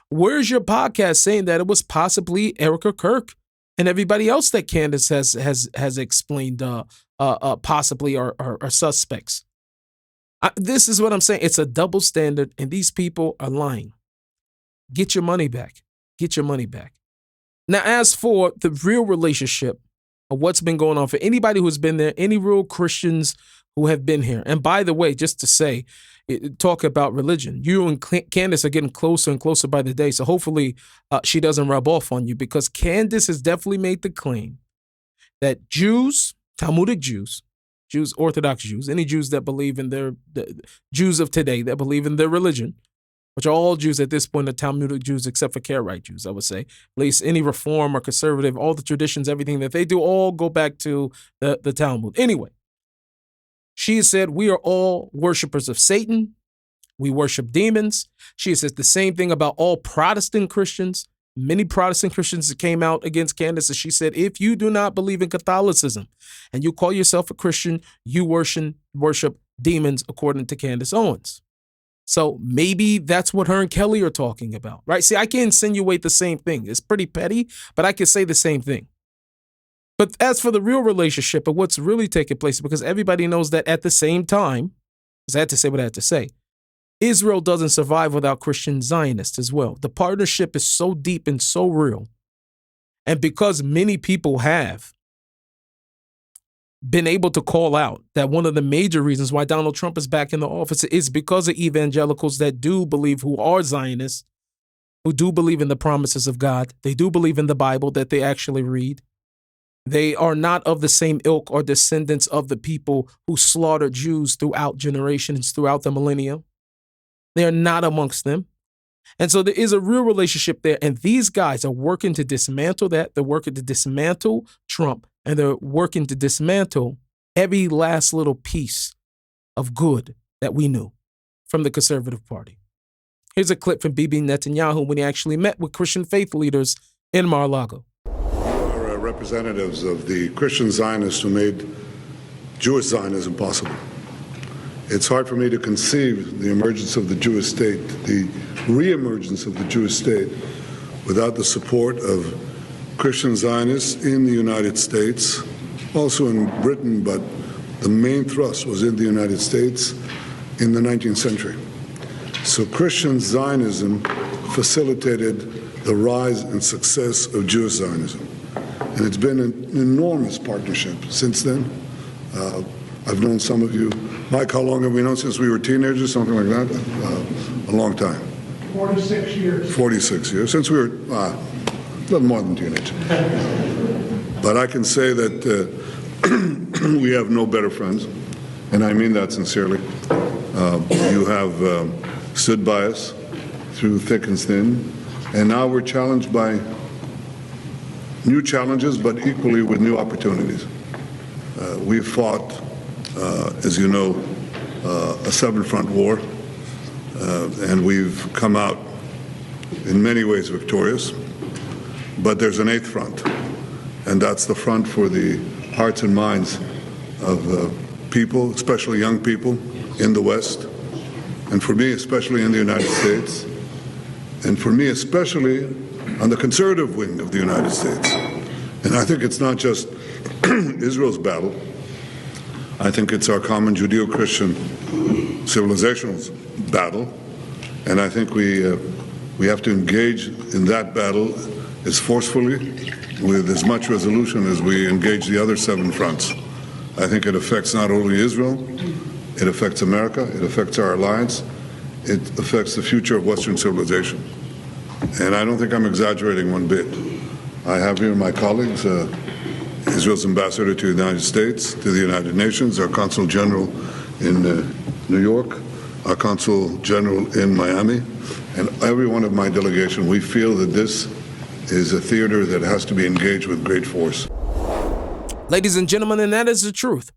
Where's your podcast saying that it was possibly Erica Kirk and everybody else that Candace has explained possibly are suspects? This is what I'm saying. It's a double standard, and these people are lying. Get your money back. Get your money back. Now, as for the real relationship of what's been going on, for anybody who's been there, any real Christians who have been here, and by the way, just to say, talk about religion, you and Candace are getting closer and closer by the day, so hopefully she doesn't rub off on you, because Candace has definitely made the claim that Jews, Talmudic Jews, Orthodox Jews, any Jews that believe in the Jews of today that believe in their religion, which are all Jews at this point are Talmudic Jews except for Karaite Jews, I would say. At least any reform or conservative, all the traditions, everything that they do all go back to the Talmud. Anyway, she said we are all worshipers of Satan. We worship demons. She says the same thing about all Protestant Christians. Many Protestant Christians that came out against Candace, and she said, if you do not believe in Catholicism and you call yourself a Christian, you worship demons, according to Candace Owens. So maybe that's what her and Kelly are talking about, right? See, I can insinuate the same thing. It's pretty petty, but I can say the same thing. But as for the real relationship of what's really taking place, because everybody knows that at the same time, because I had to say what I had to say, Israel doesn't survive without Christian Zionists as well. The partnership is so deep and so real. And because many people have been able to call out that one of the major reasons why Donald Trump is back in the office is because of evangelicals that do believe, who are Zionists, who do believe in the promises of God. They do believe in the Bible that they actually read. They are not of the same ilk or descendants of the people who slaughtered Jews throughout generations, throughout the millennia. They are not amongst them. And so there is a real relationship there. And these guys are working to dismantle that. They're working to dismantle Trump. And they're working to dismantle every last little piece of good that we knew from the Conservative Party. Here's a clip from Bibi Netanyahu when he actually met with Christian faith leaders in Mar-a-Lago. We are representatives of the Christian Zionists who made Jewish Zionism possible. It's hard for me to conceive the emergence of the Jewish state, the re-emergence of the Jewish state, without the support of Christian Zionists in the United States, also in Britain, but the main thrust was in the United States in the 19th century. So Christian Zionism facilitated the rise and success of Jewish Zionism. And it's been an enormous partnership since then. I've known some of you. Mike, how long have we known? Since we were teenagers, something like that? A long time. 46 years. 46 years. Since we were a little more than teenagers. But I can say that we have no better friends, and I mean that sincerely. You have stood by us through thick and thin, and now we're challenged by new challenges, but equally with new opportunities. We've fought, as you know, a seven-front war, and we've come out in many ways victorious. But there's an eighth front, and that's the front for the hearts and minds of people, especially young people in the West, and for me, especially in the United States, and for me, especially on the conservative wing of the United States. And I think it's not just Israel's battle. I think it's our common Judeo-Christian civilizational battle, and I think we have to engage in that battle as forcefully, with as much resolution as we engage the other seven fronts. I think it affects not only Israel, it affects America, it affects our alliance, it affects the future of Western civilization. And I don't think I'm exaggerating one bit. I have here my colleagues, Israel's ambassador to the United States, to the United Nations, our consul general in New York, our consul general in Miami, and every one of my delegation. We feel that this is a theater that has to be engaged with great force. Ladies and gentlemen, and that is the truth.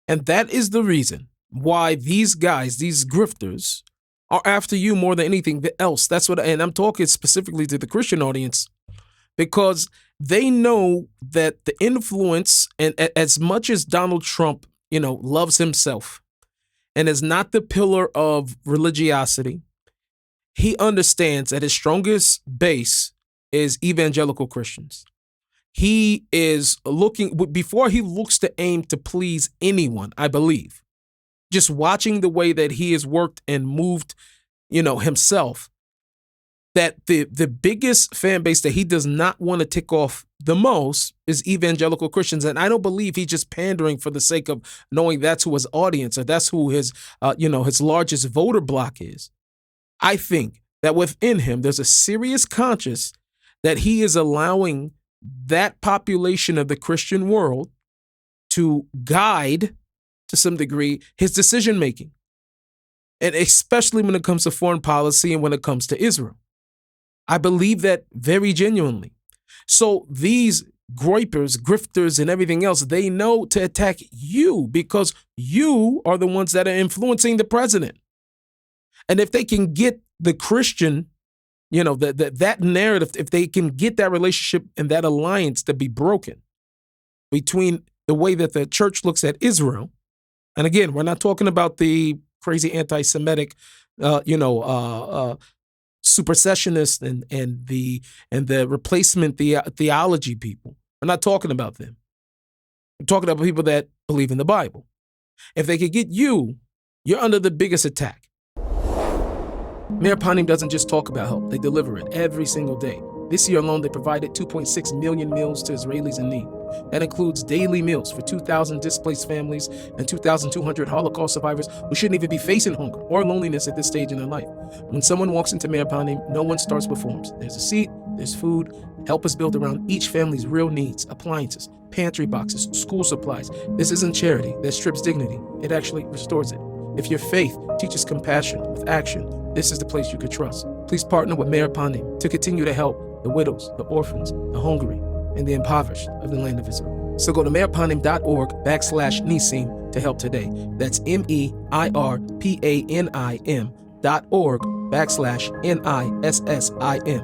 And that is the reason why these guys, these grifters, are after you more than anything else. That's what, and I'm talking specifically to the Christian audience, because they know that the influence, and as much as Donald Trump, loves himself and is not the pillar of religiosity, he understands that his strongest base is evangelical Christians. He is looking, before he looks to aim to please anyone, I believe, just watching the way that he has worked and moved, himself, that the biggest fan base that he does not want to tick off the most is evangelical Christians. And I don't believe he's just pandering for the sake of knowing that's who his audience, or that's who his, his largest voter block is. I think that within him, there's a serious conscience that he is allowing that population of the Christian world to guide, to some degree, his decision-making. And especially when it comes to foreign policy and when it comes to Israel. I believe that very genuinely. So these grifters and everything else, they know to attack you because you are the ones that are influencing the president. And if they can get the Christian, that narrative, if they can get that relationship and that alliance to be broken between the way that the church looks at Israel, and again, we're not talking about the crazy anti-Semitic, supersessionist and the replacement theology people. We're not talking about them. We're talking about people that believe in the Bible. If they could get you, you're under the biggest attack. Mayor Panim doesn't just talk about help, they deliver it every single day. This year alone, they provided 2.6 million meals to Israelis in need. That includes daily meals for 2,000 displaced families and 2,200 Holocaust survivors who shouldn't even be facing hunger or loneliness at this stage in their life. When someone walks into Mayor Panim, no one starts with forms. There's a seat, there's food. Help is built around each family's real needs: appliances, pantry boxes, school supplies. This isn't charity that strips dignity. It actually restores it. If your faith teaches compassion with action, this is the place you could trust. Please partner with Mayor Panim to continue to help the widows, the orphans, the hungry, and the impoverished of the land of Israel. So go to mayorpanim.org/Nissim to help today. That's MEIRPANIM.org/NISSIM.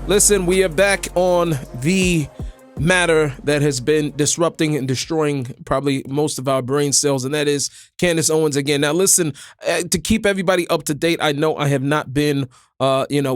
Listen, we are back on the matter that has been disrupting and destroying probably most of our brain cells, and that is Candace Owens again. Now, listen, to keep everybody up to date, I know I have not been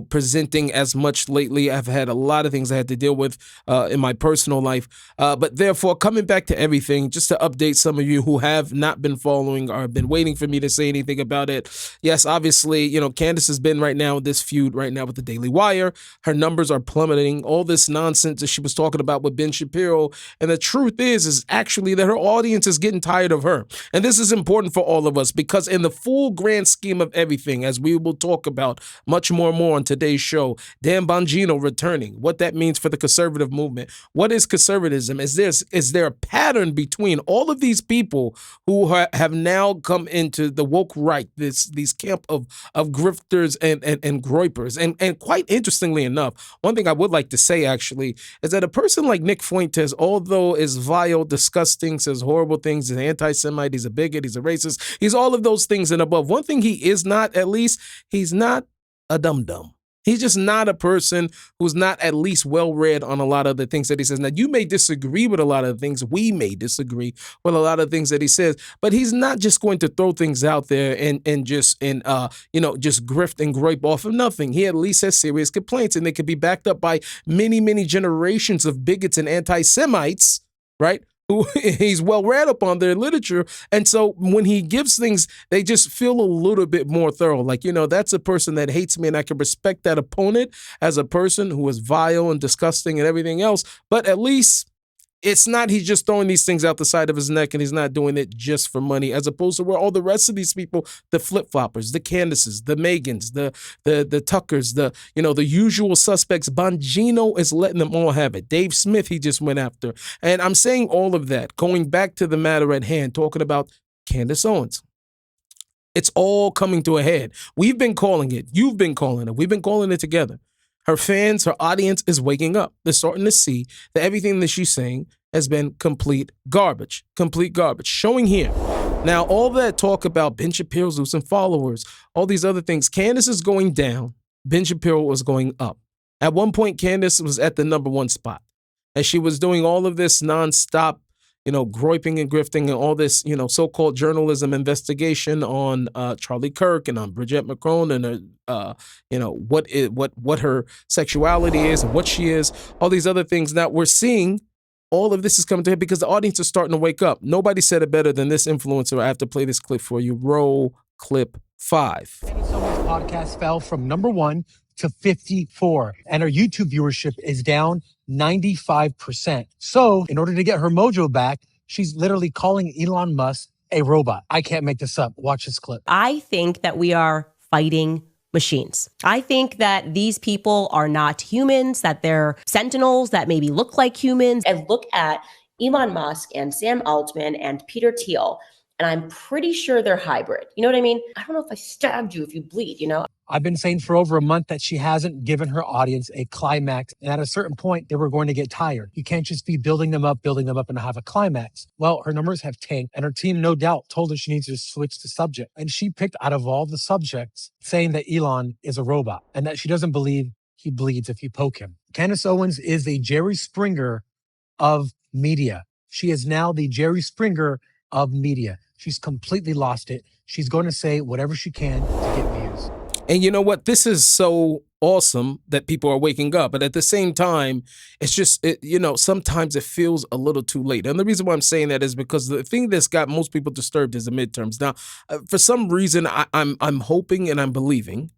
presenting as much lately. I've had a lot of things I had to deal with in my personal life. But therefore, coming back to everything, just to update some of you who have not been following or have been waiting for me to say anything about it. Yes, obviously, Candace has been right now in this feud right now with the Daily Wire. Her numbers are plummeting. All this nonsense that she was talking about with Ben Shapiro. And the truth is actually that her audience is getting tired of her. And this is important for all of us because in the full grand scheme of everything, as we will talk about much more and more on today's show. Dan Bongino returning, what that means for the conservative movement. What is conservatism? Is there a pattern between all of these people who have now come into the woke right, these camp of grifters and groypers? And quite interestingly enough, one thing I would like to say actually is that a person like Nick Fuentes, although is vile, disgusting, says horrible things, is an anti-Semite, he's a bigot, he's a racist, he's all of those things and above. One thing he is not, at least, he's not a dum-dum. He's just not a person who's not at least well-read on a lot of the things that he says. Now, you may disagree with a lot of the things. We may disagree with a lot of things that he says, but he's not just going to throw things out there and just grift and gripe off of nothing. He at least has serious complaints, and they could be backed up by many, many generations of bigots and anti-Semites, right? Who he's well read up on their literature. And so when he gives things, they just feel a little bit more thorough. Like, that's a person that hates me, and I can respect that opponent as a person who is vile and disgusting and everything else. But at least it's not he's just throwing these things out the side of his neck, and he's not doing it just for money, as opposed to where all the rest of these people, the flip-floppers, the Candaces, the Megans, the Tuckers, the usual suspects, Bongino is letting them all have it. Dave Smith, he just went after. And I'm saying all of that, going back to the matter at hand, talking about Candace Owens. It's all coming to a head. We've been calling it. You've been calling it. We've been calling it together. Her fans, her audience is waking up. They're starting to see that everything that she's saying has been complete garbage. Showing here. Now, all that talk about Ben Shapiro's losing followers, all these other things, Candace is going down. Ben Shapiro was going up. At one point, Candace was at the number one spot. As she was doing all of this nonstop, groyping and grifting and all this, so-called journalism investigation on Charlie Kirk and on Bridget Macron and what her sexuality is and what she is, all these other things. Now we're seeing all of this is coming to head because the audience is starting to wake up. Nobody said it better than this influencer. I have to play this clip for you. Roll clip 5. Someone's podcast fell from number 1 to 54, and her YouTube viewership is down 95%. So in order to get her mojo back, she's literally calling Elon Musk a robot. I can't make this up. Watch this clip. I think that we are fighting machines. I think that these people are not humans, that they're sentinels that maybe look like humans. And look at Elon Musk and Sam Altman and Peter Thiel, and I'm pretty sure they're hybrid. You know what I mean? I don't know if I stabbed you if you bleed, I've been saying for over a month that she hasn't given her audience a climax. And at a certain point, they were going to get tired. You can't just be building them up and have a climax. Well, her numbers have tanked, and her team no doubt told her she needs to switch the subject. And she picked out of all the subjects saying that Elon is a robot and that she doesn't believe he bleeds if you poke him. Candace Owens is the Jerry Springer of media. She is now the Jerry Springer of media. She's completely lost it. She's going to say whatever she can to get views. And you know what? This is so awesome that people are waking up. But at the same time, it's just, sometimes it feels a little too late. And the reason why I'm saying that is because the thing that's got most people disturbed is the midterms. Now, for some reason, I'm hoping and I'm believing.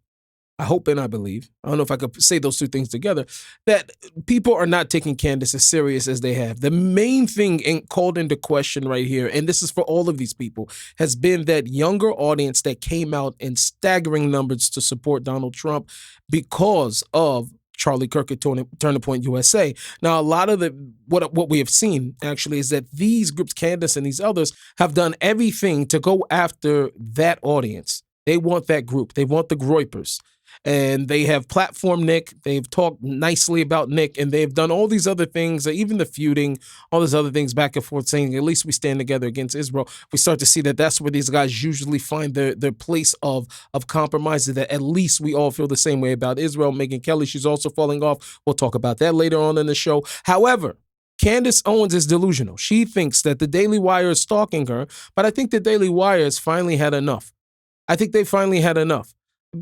I hope and I believe, I don't know if I could say those two things together, that people are not taking Candace as serious as they have. The main thing called into question right here, and this is for all of these people, has been that younger audience that came out in staggering numbers to support Donald Trump because of Charlie Kirk at Turning Point USA. Now, a lot of what we have seen actually is that these groups, Candace and these others, have done everything to go after that audience. They want that group. They want the groypers. And they have platformed Nick. They've talked nicely about Nick, and they've done all these other things, even the feuding, all these other things back and forth, saying at least we stand together against Israel. We start to see that that's where these guys usually find their place of compromise, that at least we all feel the same way about Israel. Megyn Kelly, she's also falling off. We'll talk about that later on in the show. However, Candace Owens is delusional. She thinks that the Daily Wire is stalking her, but I think the Daily Wire has finally had enough. I think they finally had enough.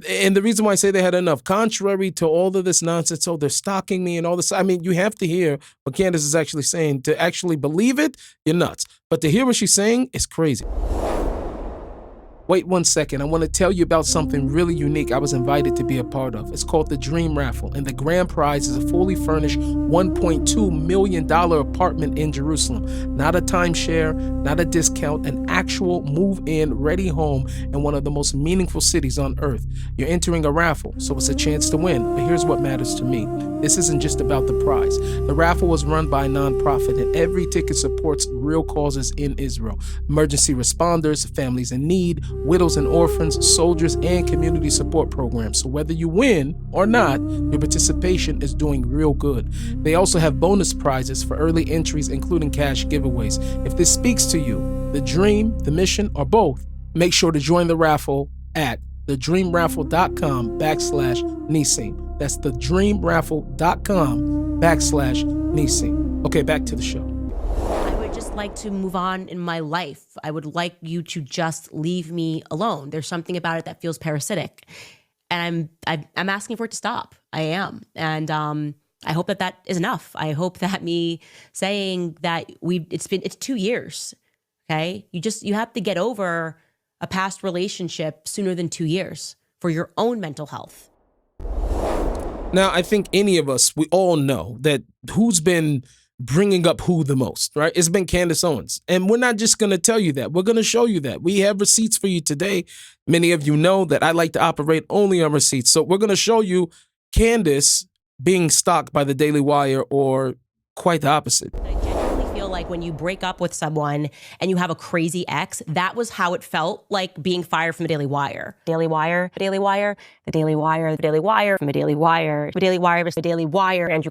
And the reason why I say they had enough, contrary to all of this nonsense, oh, they're stalking me and all this. I mean, you have to hear what Candace is actually saying. To actually believe it, you're nuts. But to hear what she's saying is crazy. Wait one second, I want to tell you about something really unique I was invited to be a part of. It's called the Dream Raffle, and the grand prize is a fully furnished $1.2 million apartment in Jerusalem. Not a timeshare, not a discount, an actual move-in, ready home in one of the most meaningful cities on earth. You're entering a raffle, so it's a chance to win, but here's what matters to me. This isn't just about the prize. The raffle was run by a nonprofit, and every ticket supports real causes in Israel. Emergency responders, families in need, widows and orphans, soldiers, and community support programs. So whether you win or not, your participation is doing real good. They also have bonus prizes for early entries, including cash giveaways. If this speaks to you, the dream, the mission, or both, make sure to join the raffle at thedreamraffle.com/Nissim. That's thedreamraffle.com/Nissim. Okay, back to the show. I would just like to move on in my life. I would like you to just leave me alone. There's something about it that feels parasitic, and I'm asking for it to stop. I am, and I hope that is enough. I hope that me saying that it's 2 years. Okay, you have to get over a past relationship sooner than 2 years for your own mental health. Now, I think any of us, we all know that who's been bringing up who the most, right? It's been Candace Owens. And we're not just going to tell you that. We're going to show you that. We have receipts for you today. Many of you know that I like to operate only on receipts. So we're going to show you Candace being stalked by the Daily Wire, or quite the opposite. I genuinely feel like when you break up with someone and you have a crazy ex, that was how it felt like being fired from the Daily Wire. Daily Wire, the Daily Wire, the Daily Wire, the Daily Wire, from the Daily Wire, the Daily Wire, the Daily Wire, Andrew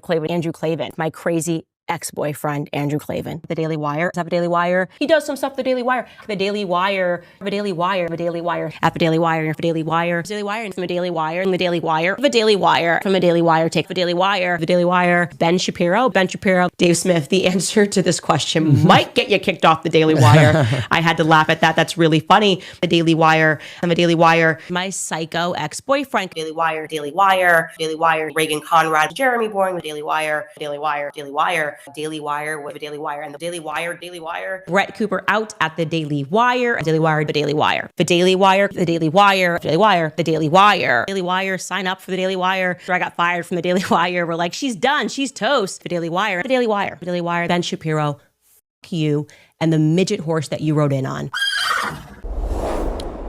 Klavan, my crazy ex-boyfriend, Andrew Klavan. The Daily Wire, the Daily Wire. He does some stuff, the Daily Wire. The Daily Wire, the Daily Wire, the Daily Wire, at the Daily Wire, the Daily Wire, the Daily Wire, from the Daily Wire, from the Daily Wire, the Daily Wire, from the Daily Wire, take the Daily Wire, the Daily Wire, Ben Shapiro, Dave Smith. The answer to this question might get you kicked off the Daily Wire. I had to laugh at that. That's really funny. The Daily Wire, and the Daily Wire. My psycho ex-boyfriend, Daily Wire, Daily Wire, Daily Wire, Reagan Conrad, Jeremy Boring, the Daily Wire, Daily Wire, Daily Wire. Daily Wire with the Daily Wire, and the Daily Wire. Brett Cooper out at the Daily Wire, Daily Wire, the Daily Wire, the Daily Wire, the Daily Wire, Daily Wire, the Daily Wire, Daily Wire. Sign up for the Daily Wire. After I got fired from the Daily Wire, we're like, she's done, she's toast. The Daily Wire, the Daily Wire, the Daily Wire. Ben Shapiro, fuck you, and the midget horse that you rode in on.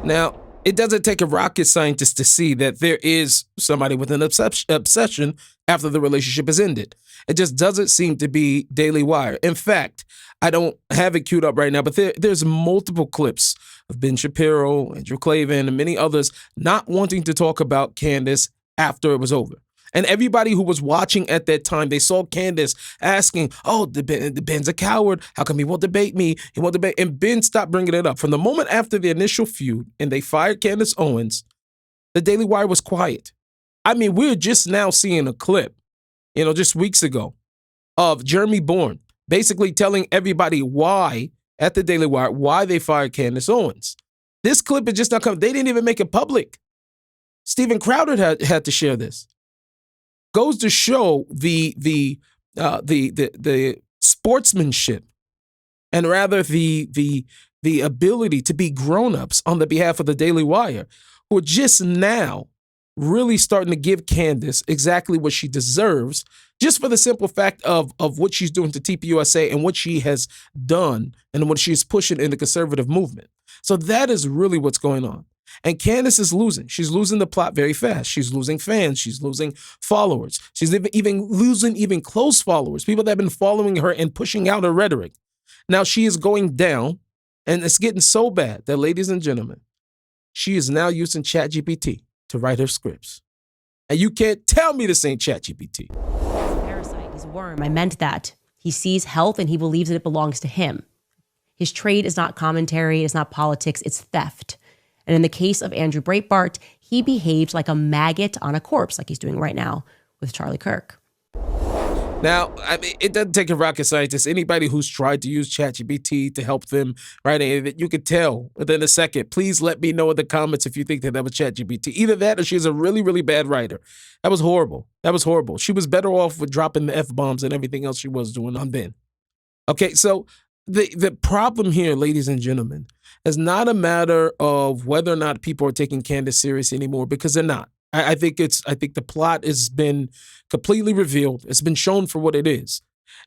Now, it doesn't take a rocket scientist to see that there is somebody with an obsession after the relationship has ended. It just doesn't seem to be Daily Wire. In fact, I don't have it queued up right now, but there's multiple clips of Ben Shapiro, Andrew Klavan, and many others not wanting to talk about Candace after it was over. And everybody who was watching at that time, they saw Candace asking, oh, Ben's a coward. How come he won't debate me? He won't debate. And Ben stopped bringing it up. From the moment after the initial feud and they fired Candace Owens, the Daily Wire was quiet. I mean, we're just now seeing a clip, just weeks ago, of Jeremy Bourne basically telling everybody why, at the Daily Wire, why they fired Candace Owens. This clip is just not coming. They didn't even make it public. Steven Crowder had to share this. Goes to show the sportsmanship, and rather the ability to be grown-ups on the behalf of the Daily Wire, who are just now really starting to give Candace exactly what she deserves, just for the simple fact of what she's doing to TPUSA and what she has done and what she's pushing in the conservative movement. So that is really what's going on. And Candace is losing. She's losing the plot very fast. She's losing fans. She's losing followers. She's even losing close followers, people that have been following her and pushing out her rhetoric. Now she is going down, and it's getting so bad that, ladies and gentlemen, she is now using ChatGPT to write her scripts. And you can't tell me this ain't ChatGPT. He's a parasite. He's a worm. I meant that. He sees health and he believes that it belongs to him. His trade is not commentary. It's not politics. It's theft. And in the case of Andrew Breitbart, he behaved like a maggot on a corpse, like he's doing right now with Charlie Kirk. Now, I mean, it doesn't take a rocket scientist. Anybody who's tried to use ChatGPT to help them write anything, you could tell within a second. Please let me know in the comments if you think that was ChatGPT. Either that or she's a really, really bad writer. That was horrible. That was horrible. She was better off with dropping the F-bombs and everything else she was doing on Ben. Okay, so the problem here, ladies and gentlemen, It's not a matter of whether or not people are taking Candace serious anymore, because they're not. I think the plot has been completely revealed. It's been shown for what it is.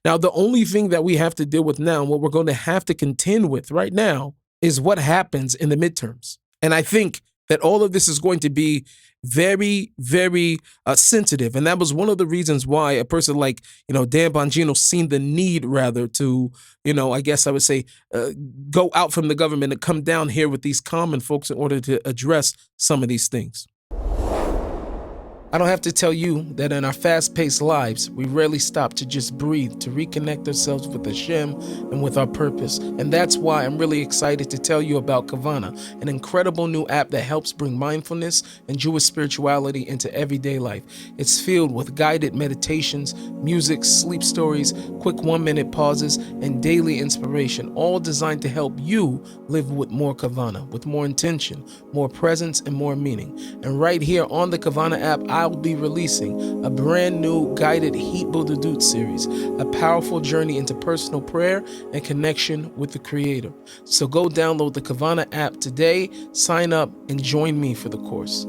Now, the only thing that we have to deal with now, what we're going to have to contend with right now, is what happens in the midterms. And I think that all of this is going to be very, very sensitive. And that was one of the reasons why a person like, Dan Bongino seen the need rather to, I guess I would say, go out from the government and come down here with these common folks in order to address some of these things. I don't have to tell you that in our fast-paced lives, we rarely stop to just breathe, to reconnect ourselves with Hashem and with our purpose. And that's why I'm really excited to tell you about Kavana, an incredible new app that helps bring mindfulness and Jewish spirituality into everyday life. It's filled with guided meditations, music, sleep stories, quick 1-minute pauses, and daily inspiration, all designed to help you live with more Kavana, with more intention, more presence, and more meaning. And right here on the Kavana app, I'll be releasing a brand new guided Heat Buddha series, a powerful journey into personal prayer and connection with the Creator. So go download the Kavana app today, sign up, and join me for the course.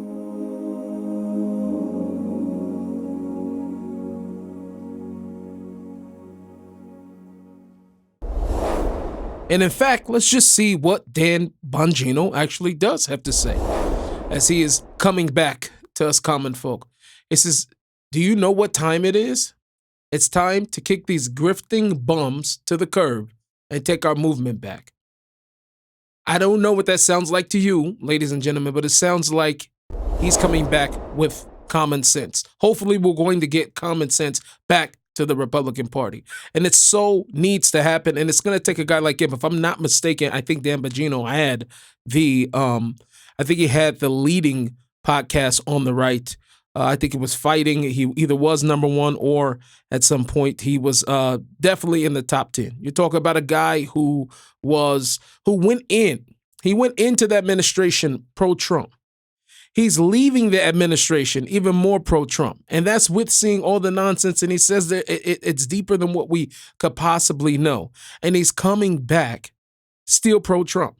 And in fact, let's just see what Dan Bongino actually does have to say as he is coming back to us common folk. It says, do you know what time it is? It's time to kick these grifting bums to the curb and take our movement back. I don't know what that sounds like to you, ladies and gentlemen, but it sounds like he's coming back with common sense. Hopefully we're going to get common sense back to the Republican Party. And it so needs to happen. And it's going to take a guy like him. If I'm not mistaken, I think Dan Bongino had he had the leading podcast on the right. I think it was Fighting. He either was number one or at some point he was definitely in the top 10. You're talking about a guy who went into the administration pro-Trump. He's leaving the administration even more pro-Trump. And that's with seeing all the nonsense. And he says that it's deeper than what we could possibly know. And he's coming back still pro-Trump.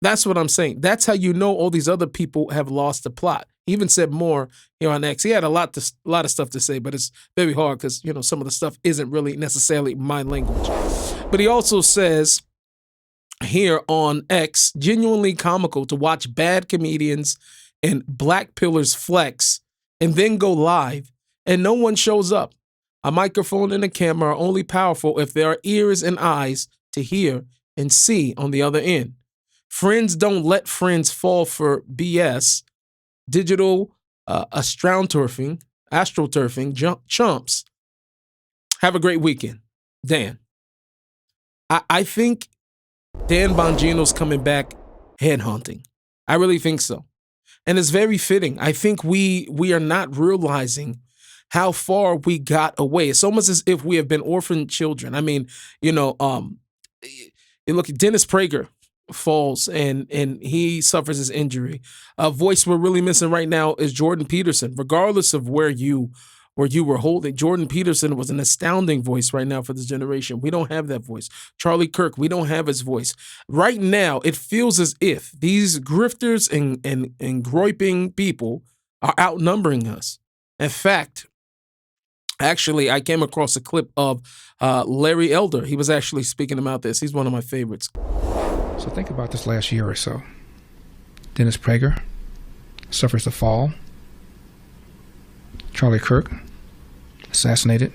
That's what I'm saying. That's how you know all these other people have lost the plot. He even said more here on X. He had a lot of stuff to say, but it's very hard because, some of the stuff isn't really necessarily my language. But he also says here on X, genuinely comical to watch bad comedians and black pillars flex and then go live and no one shows up. A microphone and a camera are only powerful if there are ears and eyes to hear and see on the other end. Friends don't let friends fall for BS. Digital astroturfing chumps. Have a great weekend. Dan. I think Dan Bongino's coming back headhunting. I really think so. And it's very fitting. I think we are not realizing how far we got away. It's almost as if we have been orphaned children. I mean, you look at Dennis Prager falls and he suffers his injury. A voice we're really missing right now is Jordan Peterson. Regardless of where you were holding, Jordan Peterson was an astounding voice right now for this generation. We don't have that voice. Charlie Kirk, we don't have his voice. Right now, it feels as if these grifters and groping people are outnumbering us. In fact, actually, I came across a clip of Larry Elder. He was actually speaking about this. He's one of my favorites. So think about this last year or so. Dennis Prager suffers the fall. Charlie Kirk assassinated.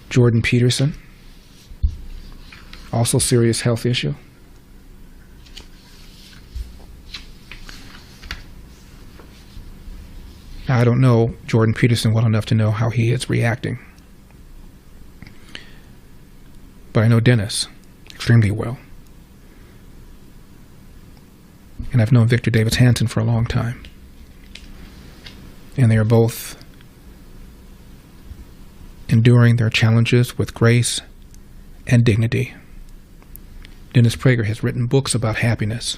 Jordan Peterson, also serious health issue. Now, I don't know Jordan Peterson well enough to know how he is reacting. But I know Dennis extremely well. And I've known Victor Davis Hanson for a long time. And they are both enduring their challenges with grace and dignity. Dennis Prager has written books about happiness.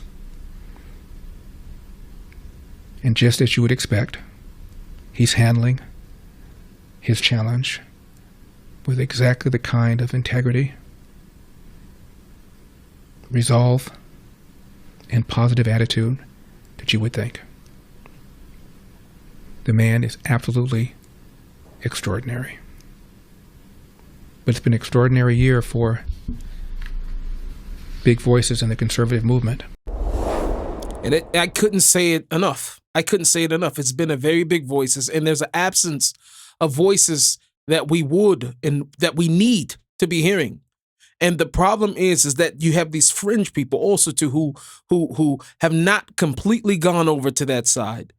And just as you would expect, he's handling his challenge with exactly the kind of integrity resolve and positive attitude that you would think. The man is absolutely extraordinary. But it's been an extraordinary year for big voices in the conservative movement. And I couldn't say it enough. It's been a very big voices, and there's an absence of voices that we would and that we need to be hearing. And the problem is that you have these fringe people also too who have not completely gone over to that side,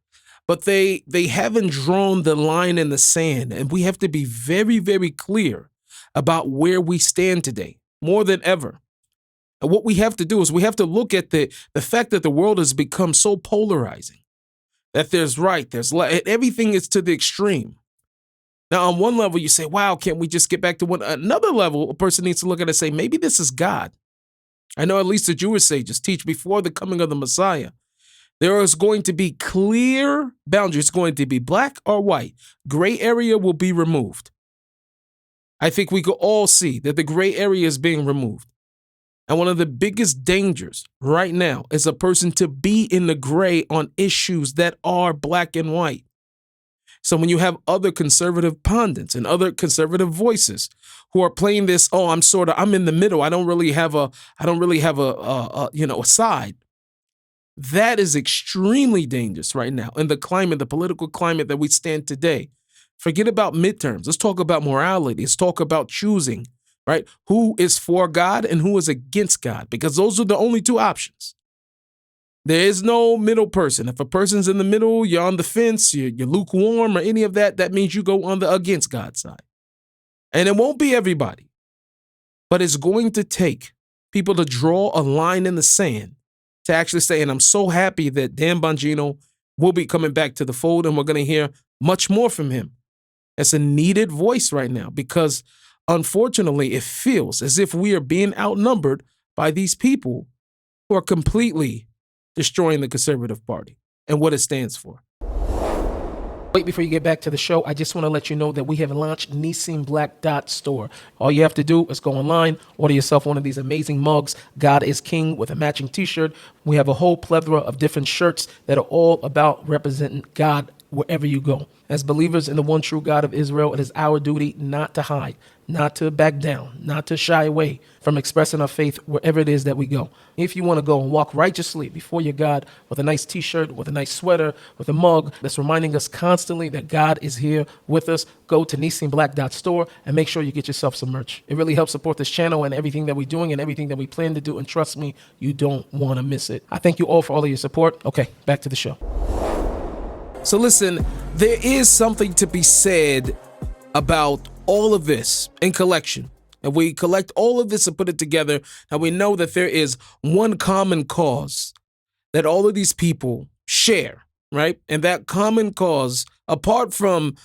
but they haven't drawn the line in the sand. And we have to be very, very clear about where we stand today, more than ever. And what we have to do is we have to look at the fact that the world has become so polarizing, that there's right, there's left, everything is to the extreme. Now, on one level, you say, wow, can't we just get back to one? Another level, a person needs to look at it and say, maybe this is God. I know at least the Jewish sages teach before the coming of the Messiah, there is going to be clear boundaries. It's going to be black or white. Gray area will be removed. I think we could all see that the gray area is being removed. And one of the biggest dangers right now is a person to be in the gray on issues that are black and white. So when you have other conservative pundits and other conservative voices who are playing this, I'm in the middle. I don't really have a side. That is extremely dangerous right now in the climate, the political climate that we stand today. Forget about midterms. Let's talk about morality. Let's talk about choosing, right? Who is for God and who is against God? Because those are the only two options. There is no middle person. If a person's in the middle, you're on the fence, you're lukewarm or any of that, that means you go on the against God side. And it won't be everybody, but it's going to take people to draw a line in the sand to actually say, and I'm so happy that Dan Bongino will be coming back to the fold and we're going to hear much more from him. It's a needed voice right now because unfortunately it feels as if we are being outnumbered by these people who are completely destroying the Conservative Party and what it stands for. Wait, before you get back to the show, I just want to let you know that we have launched Nissim Black Store. All you have to do is go online, order yourself one of these amazing mugs, God is King, with a matching t-shirt. We have a whole plethora of different shirts that are all about representing God wherever you go. As believers in the one true God of Israel, it is our duty not to hide, not to back down, not to shy away from expressing our faith wherever it is that we go. If you want to go and walk righteously before your God with a nice t-shirt, with a nice sweater, with a mug that's reminding us constantly that God is here with us, go to nissimblack.store and make sure you get yourself some merch. It really helps support this channel and everything that we're doing and everything that we plan to do. And trust me, you don't want to miss it. I thank you all for all of your support. Okay, back to the show. So listen, there is something to be said about all of this in collection. And we collect all of this and put it together, and we know that there is one common cause that all of these people share, right? And that common cause, apart from,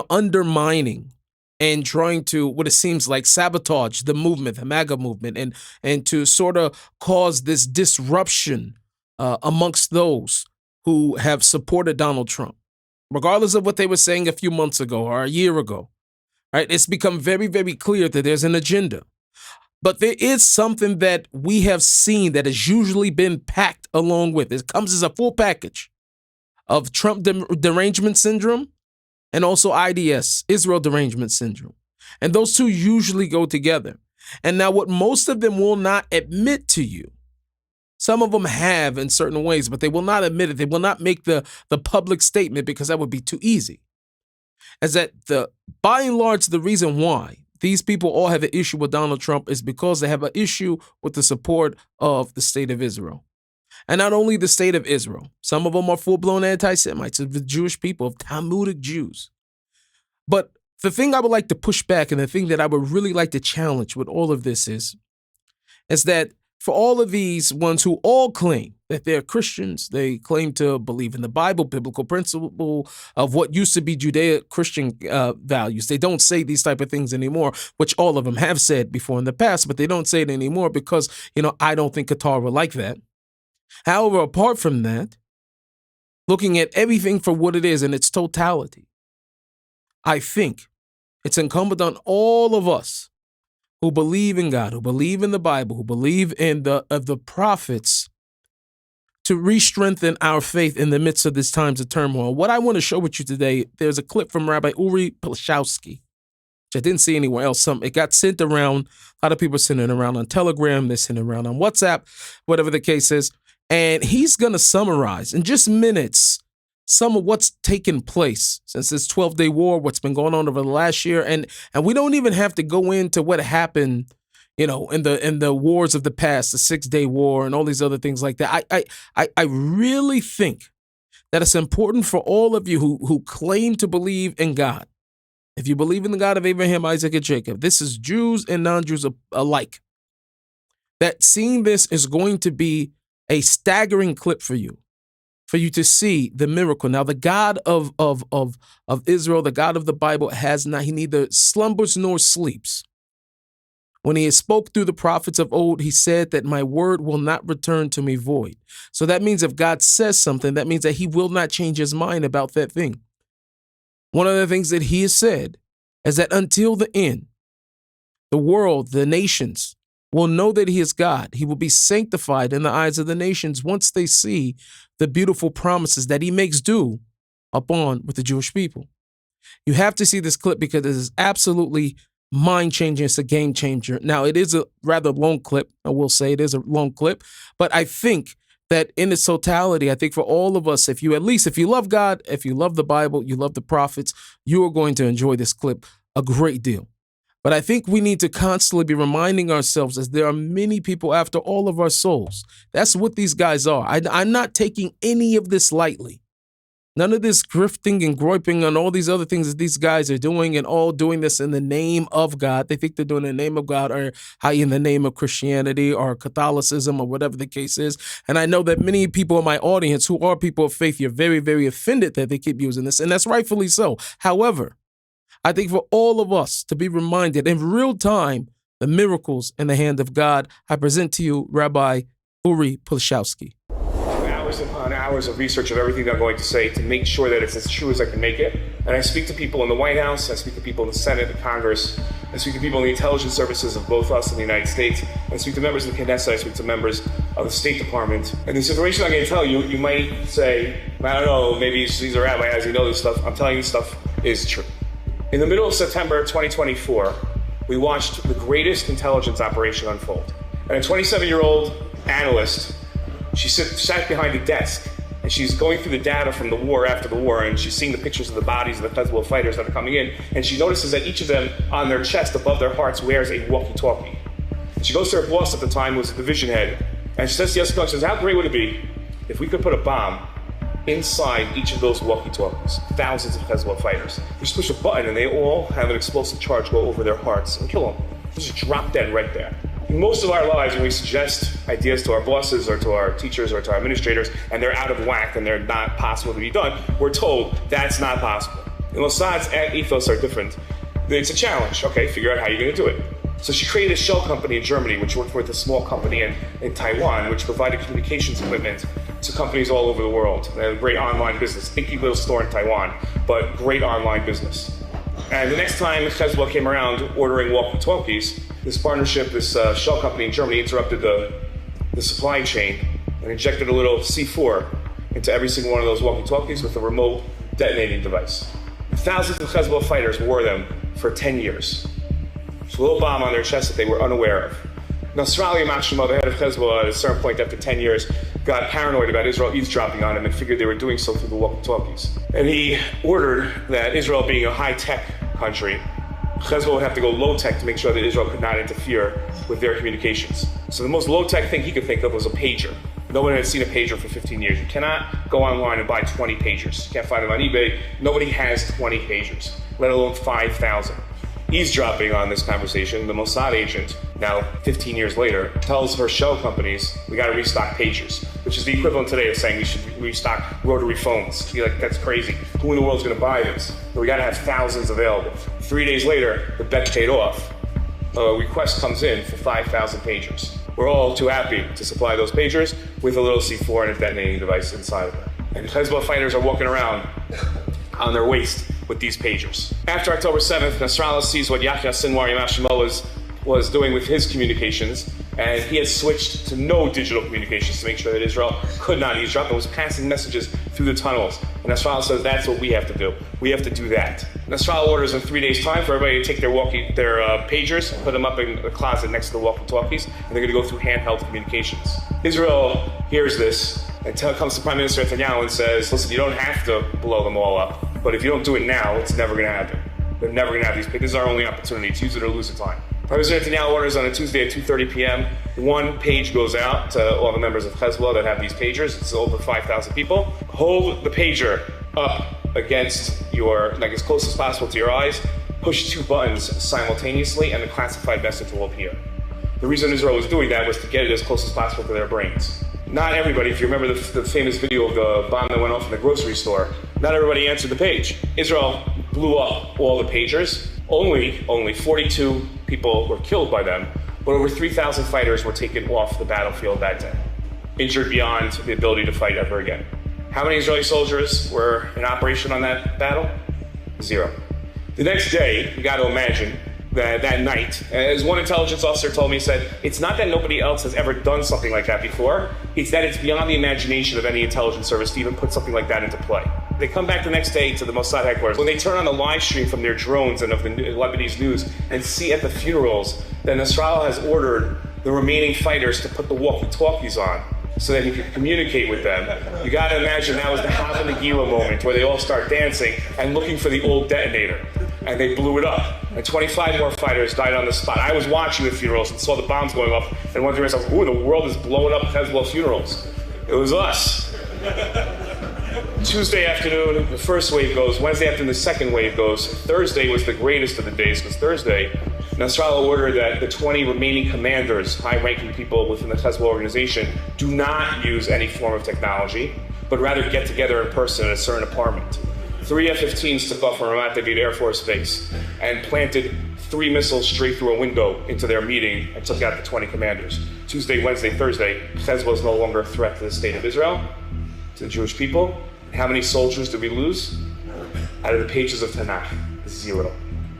undermining and trying to, what it seems like, sabotage the movement, the MAGA movement, and to sort of cause this disruption amongst those who have supported Donald Trump, regardless of what they were saying a few months ago or a year ago, right? It's become very, very clear that there's an agenda. But there is something that we have seen that has usually been packed along with. It comes as a full package of Trump derangement syndrome and also IDS, Israel derangement syndrome. And those two usually go together. And now what most of them will not admit to you, some of them have in certain ways, but they will not admit it. They will not make the public statement because that would be too easy. Is that by and large, the reason why these people all have an issue with Donald Trump is because they have an issue with the support of the state of Israel. And not only the state of Israel, some of them are full-blown anti-Semites, of the Jewish people, of Talmudic Jews. But the thing I would like to push back and the thing that I would really like to challenge with all of this is that for all of these ones who all claim that they're Christians, they claim to believe in the Bible, biblical principle of what used to be Judeo-Christian values. They don't say these type of things anymore, which all of them have said before in the past, but they don't say it anymore because, I don't think Qatar would like that. However, apart from that, looking at everything for what it is in its totality, I think it's incumbent on all of us who believe in God, who believe in the Bible, who believe in the prophets, to re-strengthen our faith in the midst of these times of turmoil. What I want to show with you today, there's a clip from Rabbi Uri Pilashowski, which I didn't see anywhere else. It got sent around. A lot of people are sending it around on Telegram. They're sending it around on WhatsApp, whatever the case is. And he's going to summarize in just minutes some of what's taken place since this 12-day war, what's been going on over the last year. And we don't even have to go into what happened, in the wars of the past, the 6-day war and all these other things like that. I really think that it's important for all of you who claim to believe in God. If you believe in the God of Abraham, Isaac, and Jacob, this is Jews and non-Jews alike, that seeing this is going to be a staggering clip for you to see the miracle. Now, the God of Israel, the God of the Bible, he neither slumbers nor sleeps. When he spoke through the prophets of old, he said that my word will not return to me void. So that means if God says something, that means that he will not change his mind about that thing. One of the things that he has said is that until the end, the world, the nations, will know that he is God. He will be sanctified in the eyes of the nations once they see the beautiful promises that he makes due upon with the Jewish people. You have to see this clip because it is absolutely mind-changing. It's a game changer. Now, it is a rather long clip. I will say it is a long clip, but I think that in its totality, I think for all of us, if you love God, if you love the Bible, you love the prophets, you are going to enjoy this clip a great deal. But I think we need to constantly be reminding ourselves that there are many people after all of our souls. That's what these guys are. I'm not taking any of this lightly. None of this grifting and groping and all these other things that these guys are doing, and all doing this in the name of God. They think they're doing it in the name of God, or in the name of Christianity or Catholicism or whatever the case is. And I know that many people in my audience who are people of faith, you're very, very offended that they keep using this, and that's rightfully so. However, I think for all of us to be reminded in real time the miracles in the hand of God, I present to you Rabbi Uri Pilashowski. Hours upon hours of research of everything I'm going to say to make sure that it's as true as I can make it. And I speak to people in the White House, I speak to people in the Senate, the Congress, I speak to people in the intelligence services of both us and the United States, I speak to members of the Knesset, I speak to members of the State Department. And this information I'm going to tell you, you might say, I don't know, maybe these are rabbi as you know this stuff. I'm telling you this stuff is true. In the middle of September 2024, we watched the greatest intelligence operation unfold. And a 27-year-old analyst, she sat behind a desk, and she's going through the data from the war after the war, and she's seeing the pictures of the bodies of the Hezbollah fighters that are coming in, and she notices that each of them, on their chest, above their hearts, wears a walkie-talkie. And she goes to her boss at the time, who was the division head, and she says to Jessica, she says, how great would it be if we could put a bomb inside each of those walkie-talkies? Thousands of Hezbollah fighters. You just push a button, and they all have an explosive charge go over their hearts and kill them. Just drop dead right there. Most of our lives, when we suggest ideas to our bosses or to our teachers or to our administrators, and they're out of whack and they're not possible to be done, we're told that's not possible. And Mossad's ethos are different. It's a challenge. Okay, figure out how you're going to do it. So she created a shell company in Germany, which worked with a small company in Taiwan, which provided communications equipment to companies all over the world. They had a great online business, inky little store in Taiwan, but great online business. And the next time Hezbollah came around ordering walkie-talkies, this partnership, this shell company in Germany interrupted the supply chain and injected a little C4 into every single one of those walkie-talkies with a remote detonating device. Thousands of Hezbollah fighters wore them for 10 years. It's a little bomb on their chest that they were unaware of. Nasrallah Mashima, the head of Hezbollah, at a certain point after 10 years, got paranoid about Israel eavesdropping on him and figured they were doing so through the walkie-talkies. And he ordered that Israel, being a high-tech country, Hezbollah would have to go low-tech to make sure that Israel could not interfere with their communications. So the most low-tech thing he could think of was a pager. No one had seen a pager for 15 years. You cannot go online and buy 20 pagers. You can't find them on eBay. Nobody has 20 pagers, let alone 5,000. Eavesdropping on this conversation, the Mossad agent, now 15 years later, tells her shell companies, we got to restock pagers, which is the equivalent today of saying we should restock rotary phones. You're like, that's crazy. Who in the world is going to buy this? But we got to have thousands available. 3 days later, the bet paid off. A request comes in for 5,000 pagers. We're all too happy to supply those pagers with a little C4 and a detonating device inside of them. And Hezbollah fighters are walking around on their waist with these pagers. After October 7th, Nasrallah sees what Yahya Sinwar Yamashimo is was doing with his communications, and he had switched to no digital communications to make sure that Israel could not eavesdrop and was passing messages through the tunnels. And Nasrallah says that's what we have to do. We have to do that. Nasrallah orders in 3 days' time for everybody to take their pagers, put them up in the closet next to the walkie-talkies, and they're going to go through handheld communications. Israel hears this and comes to Prime Minister Netanyahu and says, listen, you don't have to blow them all up, but if you don't do it now, it's never going to happen. They're never going to have these pagers. This is our only opportunity to use it or lose the time. Prime Minister Netanyahu orders on a Tuesday at 2:30 p.m. One page goes out to all the members of Hezbollah that have these pagers. It's over 5,000 people. Hold the pager up against as close as possible to your eyes. Push 2 buttons simultaneously, and the classified message will appear. The reason Israel was doing that was to get it as close as possible to their brains. Not everybody, if you remember the famous video of the bomb that went off in the grocery store, not everybody answered the page. Israel blew up all the pagers. Only 42 people were killed by them, but over 3,000 fighters were taken off the battlefield that day, injured beyond the ability to fight ever again. How many Israeli soldiers were in operation on that battle? 0. The next day, you got to imagine that night, as one intelligence officer told me, he said, it's not that nobody else has ever done something like that before, it's that it's beyond the imagination of any intelligence service to even put something like that into play. They come back the next day to the Mossad headquarters. When they turn on the live stream from their drones and of the Lebanese news and see at the funerals that Nasrallah has ordered the remaining fighters to put the walkie-talkies on so that he could communicate with them, you got to imagine that was the Hava Nagila moment where they all start dancing and looking for the old detonator. And they blew it up. And 25 more fighters died on the spot. I was watching the funerals and saw the bombs going off and wondering to myself, ooh, the world is blowing up Hezbollah funerals. It was us. Tuesday afternoon, the first wave goes. Wednesday afternoon, the second wave goes. Thursday was the greatest of the days because Thursday, Nasrallah ordered that the 20 remaining commanders, high-ranking people within the Hezbollah organization, do not use any form of technology, but rather get together in person in a certain apartment. 3 F-15s took off from Ramat David Air Force Base and planted 3 missiles straight through a window into their meeting and took out the 20 commanders. Tuesday, Wednesday, Thursday, Hezbollah is no longer a threat to the state of Israel, to the Jewish people. How many soldiers did we lose? Out of the pages of Tanakh, 0.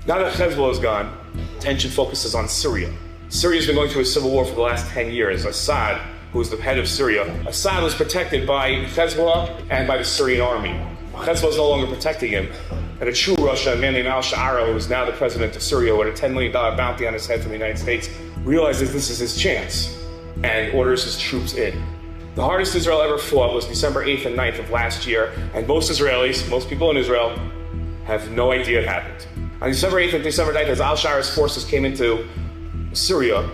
Now that Hezbollah is gone, attention focuses on Syria. Syria's been going through a civil war for the last 10 years. Assad, who was the head of Syria, Assad was protected by Hezbollah and by the Syrian army. Hezbollah is no longer protecting him. And a true Russia, a man named al-Sha'ara, who is now the president of Syria with a $10 million bounty on his head from the United States, realizes this is his chance and orders his troops in. The hardest Israel ever fought was December 8th and 9th of last year, and most Israelis, most people in Israel, have no idea it happened. On December 8th and December 9th, as al-Sha'ara's forces came into Syria,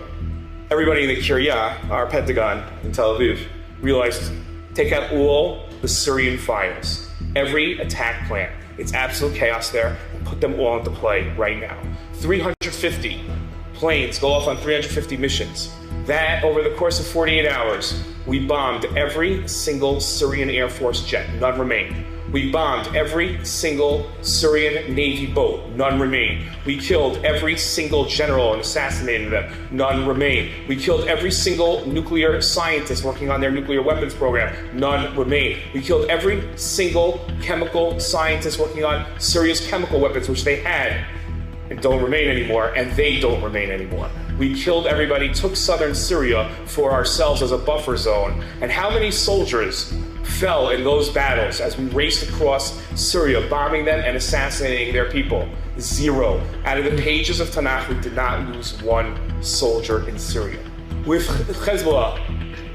everybody in the Kiryat, our Pentagon in Tel Aviv, realized, take out all the Syrian files. Every attack plan. It's absolute chaos there. Put them all into play right now. 350 planes go off on 350 missions. That, over the course of 48 hours, we bombed every single Syrian Air Force jet. None remained. We bombed every single Syrian Navy boat. None remained. We killed every single general and assassinated them. None remained. We killed every single nuclear scientist working on their nuclear weapons program. None remained. We killed every single chemical scientist working on Syria's chemical weapons, which they had and don't remain anymore, and they don't remain anymore. We killed everybody, took southern Syria for ourselves as a buffer zone. And how many soldiers fell in those battles as we raced across Syria, bombing them and assassinating their people? 0. Out of the pages of Tanakh, we did not lose one soldier in Syria. With Hezbollah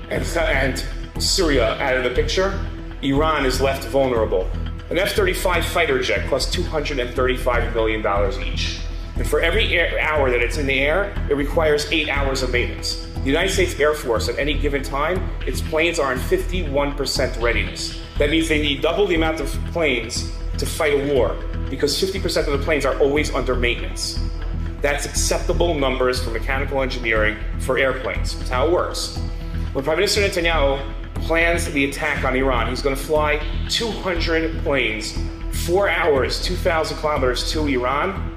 and Syria out of the picture, Iran is left vulnerable. An F-35 fighter jet costs $235 million each. And for every hour that it's in the air, it requires 8 hours of maintenance. The United States Air Force, at any given time, its planes are in 51% readiness. That means they need double the amount of planes to fight a war, because 50% of the planes are always under maintenance. That's acceptable numbers for mechanical engineering for airplanes. That's how it works. When Prime Minister Netanyahu plans the attack on Iran, he's going to fly 200 planes, 4 hours, 2,000 kilometers to Iran,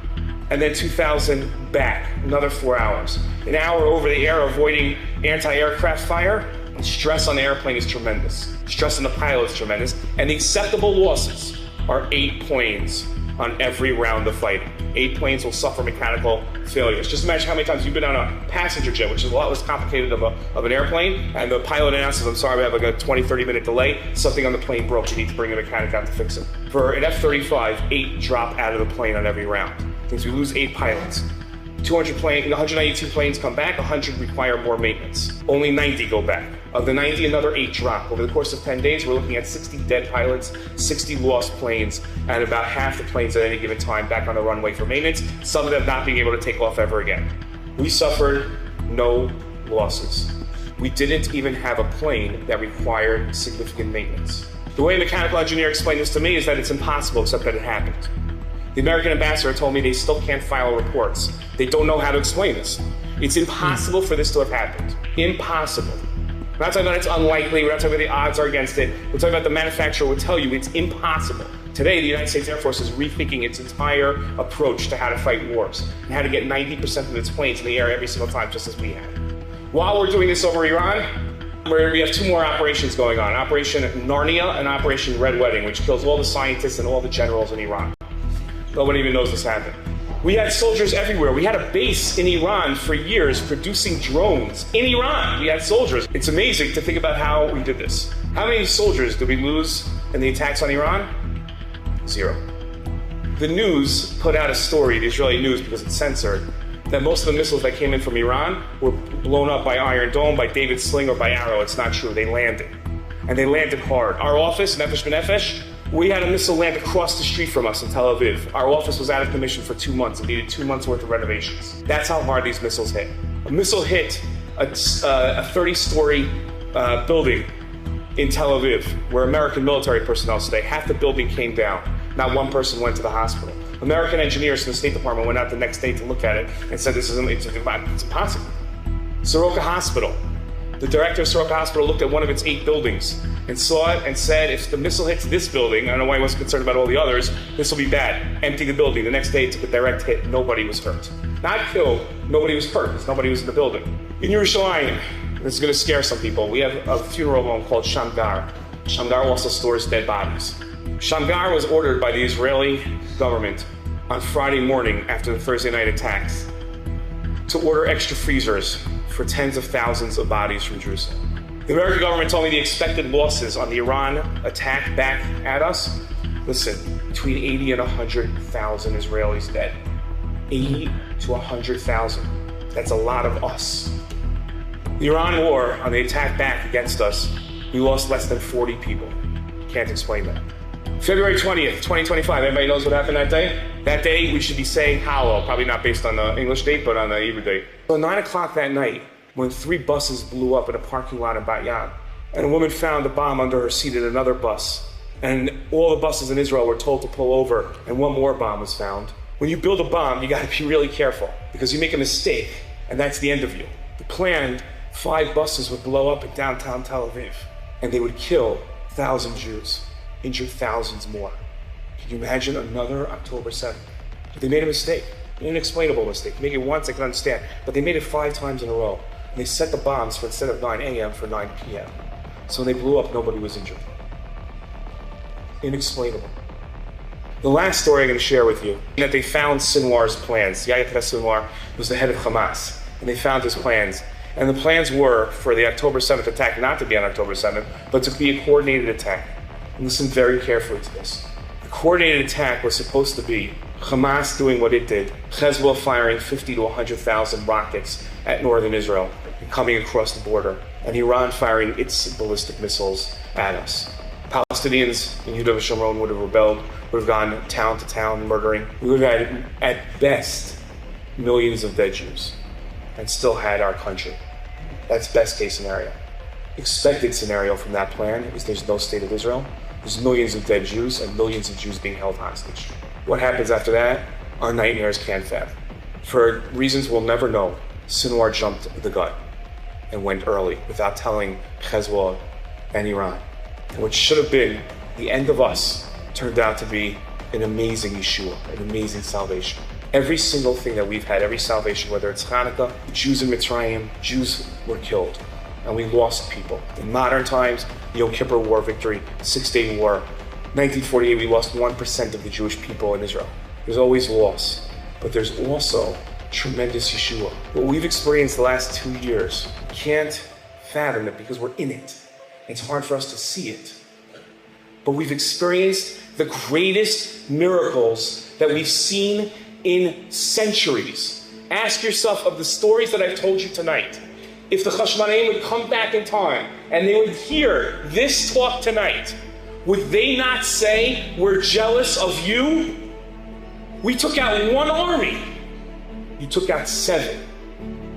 and then 2,000 back, another 4 hours. An hour over the air avoiding anti-aircraft fire, and stress on the airplane is tremendous. Stress on the pilot is tremendous. And the acceptable losses are 8 planes on every round of fighting. 8 planes will suffer mechanical failures. Just imagine how many times you've been on a passenger jet, which is a lot less complicated of an airplane, and the pilot announces, I'm sorry, we have like a 20, 30-minute delay. Something on the plane broke. You need to bring a mechanic out to fix it. For an F-35, 8 drop out of the plane on every round. That means we lose 8 pilots. 192 planes come back, 100 require more maintenance. Only 90 go back. Of the 90, another 8 drop. Over the course of 10 days, we're looking at 60 dead pilots, 60 lost planes, and about half the planes at any given time back on the runway for maintenance, some of them not being able to take off ever again. We suffered no losses. We didn't even have a plane that required significant maintenance. The way a mechanical engineer explained this to me is that it's impossible, except that it happened. The American ambassador told me they still can't file reports. They don't know how to explain this. It's impossible for this to have happened. Impossible. We're not talking about it's unlikely. We're not talking about the odds are against it. We're talking about the manufacturer will tell you it's impossible. Today, the United States Air Force is rethinking its entire approach to how to fight wars and how to get 90% of its planes in the air every single time, just as we have. While we're doing this over Iran, we have 2 more operations going on. Operation Narnia and Operation Red Wedding, which kills all the scientists and all the generals in Iran. Nobody even knows this happened. We had soldiers everywhere. We had a base in Iran for years producing drones. In Iran, we had soldiers. It's amazing to think about how we did this. How many soldiers did we lose in the attacks on Iran? 0. The news put out a story, the Israeli news, because it's censored, that most of the missiles that came in from Iran were blown up by Iron Dome, by David Sling, or by Arrow. It's not true. They landed. And they landed hard. Our office, Nefesh B'Nefesh, we had a missile land across the street from us in Tel Aviv. Our office was out of commission for 2 months and needed 2 months worth of renovations. That's how hard these missiles hit. A missile hit a 30-story building in Tel Aviv where American military personnel stay. Half the building came down. Not one person went to the hospital. American engineers from the State Department went out the next day to look at it and said it's impossible. Soroka Hospital. The director of Soroka Hospital looked at one of its 8 buildings and saw it and said, if the missile hits this building, I don't know why he wasn't concerned about all the others, this will be bad. Empty the building. The next day it took a direct hit. Nobody was hurt. Not killed. Nobody was hurt because nobody was in the building. In Yerushalayim, this is going to scare some people, we have a funeral home called Shamgar. Shamgar also stores dead bodies. Shamgar was ordered by the Israeli government on Friday morning after the Thursday night attacks to order extra freezers for tens of thousands of bodies from Jerusalem. The American government told me the expected losses on the Iran attack back at us, listen, between 80 and 100,000 Israelis dead. 80 to 100,000. That's a lot of us. The Iran war, on the attack back against us, we lost less than 40 people. Can't explain that. February 20th, 2025, everybody knows what happened that day? That day, we should be saying Hallel, probably not based on the English date, but on the Hebrew date. So at 9 o'clock that night, when 3 buses blew up in a parking lot in Bat Yam, and a woman found a bomb under her seat in another bus, and all the buses in Israel were told to pull over, and one more bomb was found. When you build a bomb, you gotta be really careful, because you make a mistake, and that's the end of you. The plan, 5 buses would blow up in downtown Tel Aviv, and they would kill 1,000 Jews, injure thousands more. Can you imagine another October 7th? But they made a mistake, an inexplainable mistake. Make it once, I can understand, but they made it 5 times in a row. And they set the bombs for instead of 9 a.m. for 9 p.m. So when they blew up, nobody was injured. Inexplainable. The last story I'm going to share with you is that they found Sinwar's plans. Yahya Sinwar was the head of Hamas, and they found his plans. And the plans were for the October 7th attack not to be on October 7th, but to be a coordinated attack. And listen very carefully to this. The coordinated attack was supposed to be Hamas doing what it did, Hezbollah firing 50 to 100,000 rockets at northern Israel and coming across the border, and Iran firing its ballistic missiles at us. Palestinians in Yehuda v'Shomron would have rebelled, would have gone town to town murdering. We would have had, at best, millions of dead Jews and still had our country. That's best case scenario. Expected scenario from that plan is there's no state of Israel, there's millions of dead Jews and millions of Jews being held hostage. What happens after that? Our nightmares can't fathom. For reasons we'll never know, Sinwar jumped the gun and went early without telling Hezbollah and Iran. And what should have been the end of us turned out to be an amazing Yeshua, an amazing salvation. Every single thing that we've had, every salvation, whether it's Hanukkah, Jews in Mitzrayim, Jews were killed, and we lost people. In modern times, Yom Kippur War victory, 6-Day War, 1948, we lost 1% of the Jewish people in Israel. There's always loss, but there's also tremendous Yeshua. What we've experienced the last 2 years, can't fathom it because we're in it. It's hard for us to see it. But we've experienced the greatest miracles that we've seen in centuries. Ask yourself of the stories that I've told you tonight, if the Chashmonaim would come back in time and they would hear this talk tonight, would they not say, we're jealous of you? We took out one army. You took out 7.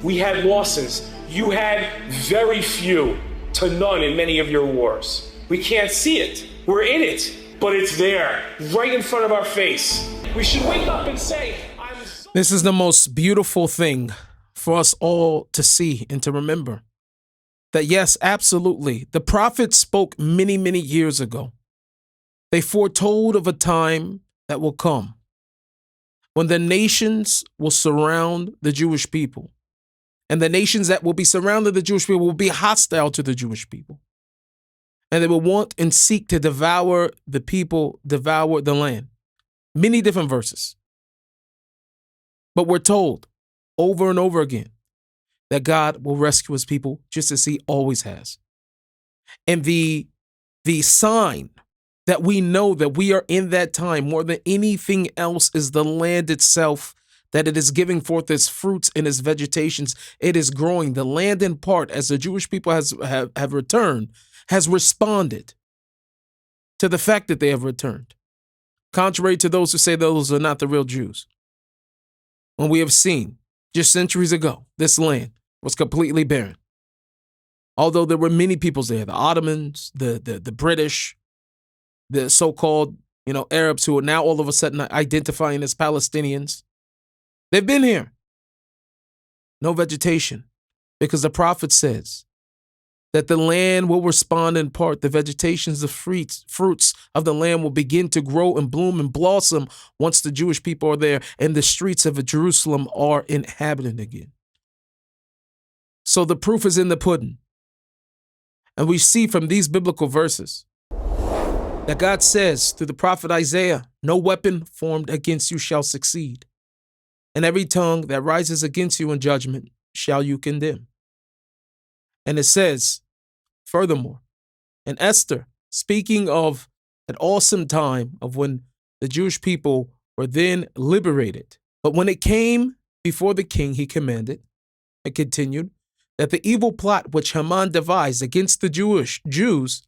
We had losses. You had very few to none in many of your wars. We can't see it. We're in it, but it's there, right in front of our face. We should wake up and say, This is the most beautiful thing for us all to see and to remember. That yes, absolutely, the prophets spoke many, many years ago. They foretold of a time that will come when the nations will surround the Jewish people. And the nations that will be surrounding the Jewish people will be hostile to the Jewish people. And they will want and seek to devour the people, devour the land. Many different verses. But we're told over and over again that God will rescue his people just as he always has. And the sign that we know that we are in that time more than anything else is the land itself, that it is giving forth its fruits and its vegetations. It is growing. The land in part, as the Jewish people have returned, has responded to the fact that they have returned. Contrary to those who say those are not the real Jews. When we have seen just centuries ago, this land was completely barren. Although there were many peoples there, the Ottomans, the British, the so-called, Arabs who are now all of a sudden identifying as Palestinians. They've been here. No vegetation, because the prophet says that the land will respond in part. The vegetations, the fruits of the land will begin to grow and bloom and blossom once the Jewish people are there and the streets of Jerusalem are inhabited again. So the proof is in the pudding. And we see from these biblical verses that God says through the prophet Isaiah, no weapon formed against you shall succeed, and every tongue that rises against you in judgment shall you condemn. And it says, furthermore, in Esther, speaking of an awesome time of when the Jewish people were then liberated, but when it came before the king, he commanded, and continued, that the evil plot which Haman devised against the Jews,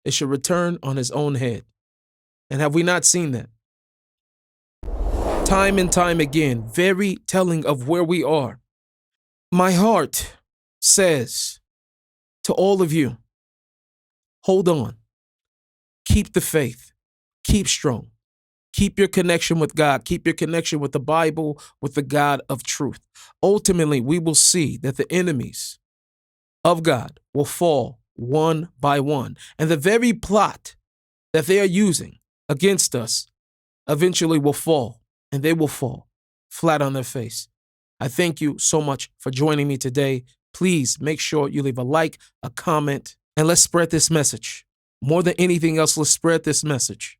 it should return on his own head. And have we not seen that? Time and time again, very telling of where we are. My heart says to all of you, hold on, keep the faith, keep strong, keep your connection with God, keep your connection with the Bible, with the God of truth. Ultimately, we will see that the enemies of God will fall one by one. And the very plot that they are using against us eventually will fall, and they will fall flat on their face. I thank you so much for joining me today. Please make sure you leave a like, a comment, and let's spread this message. More than anything else, let's spread this message.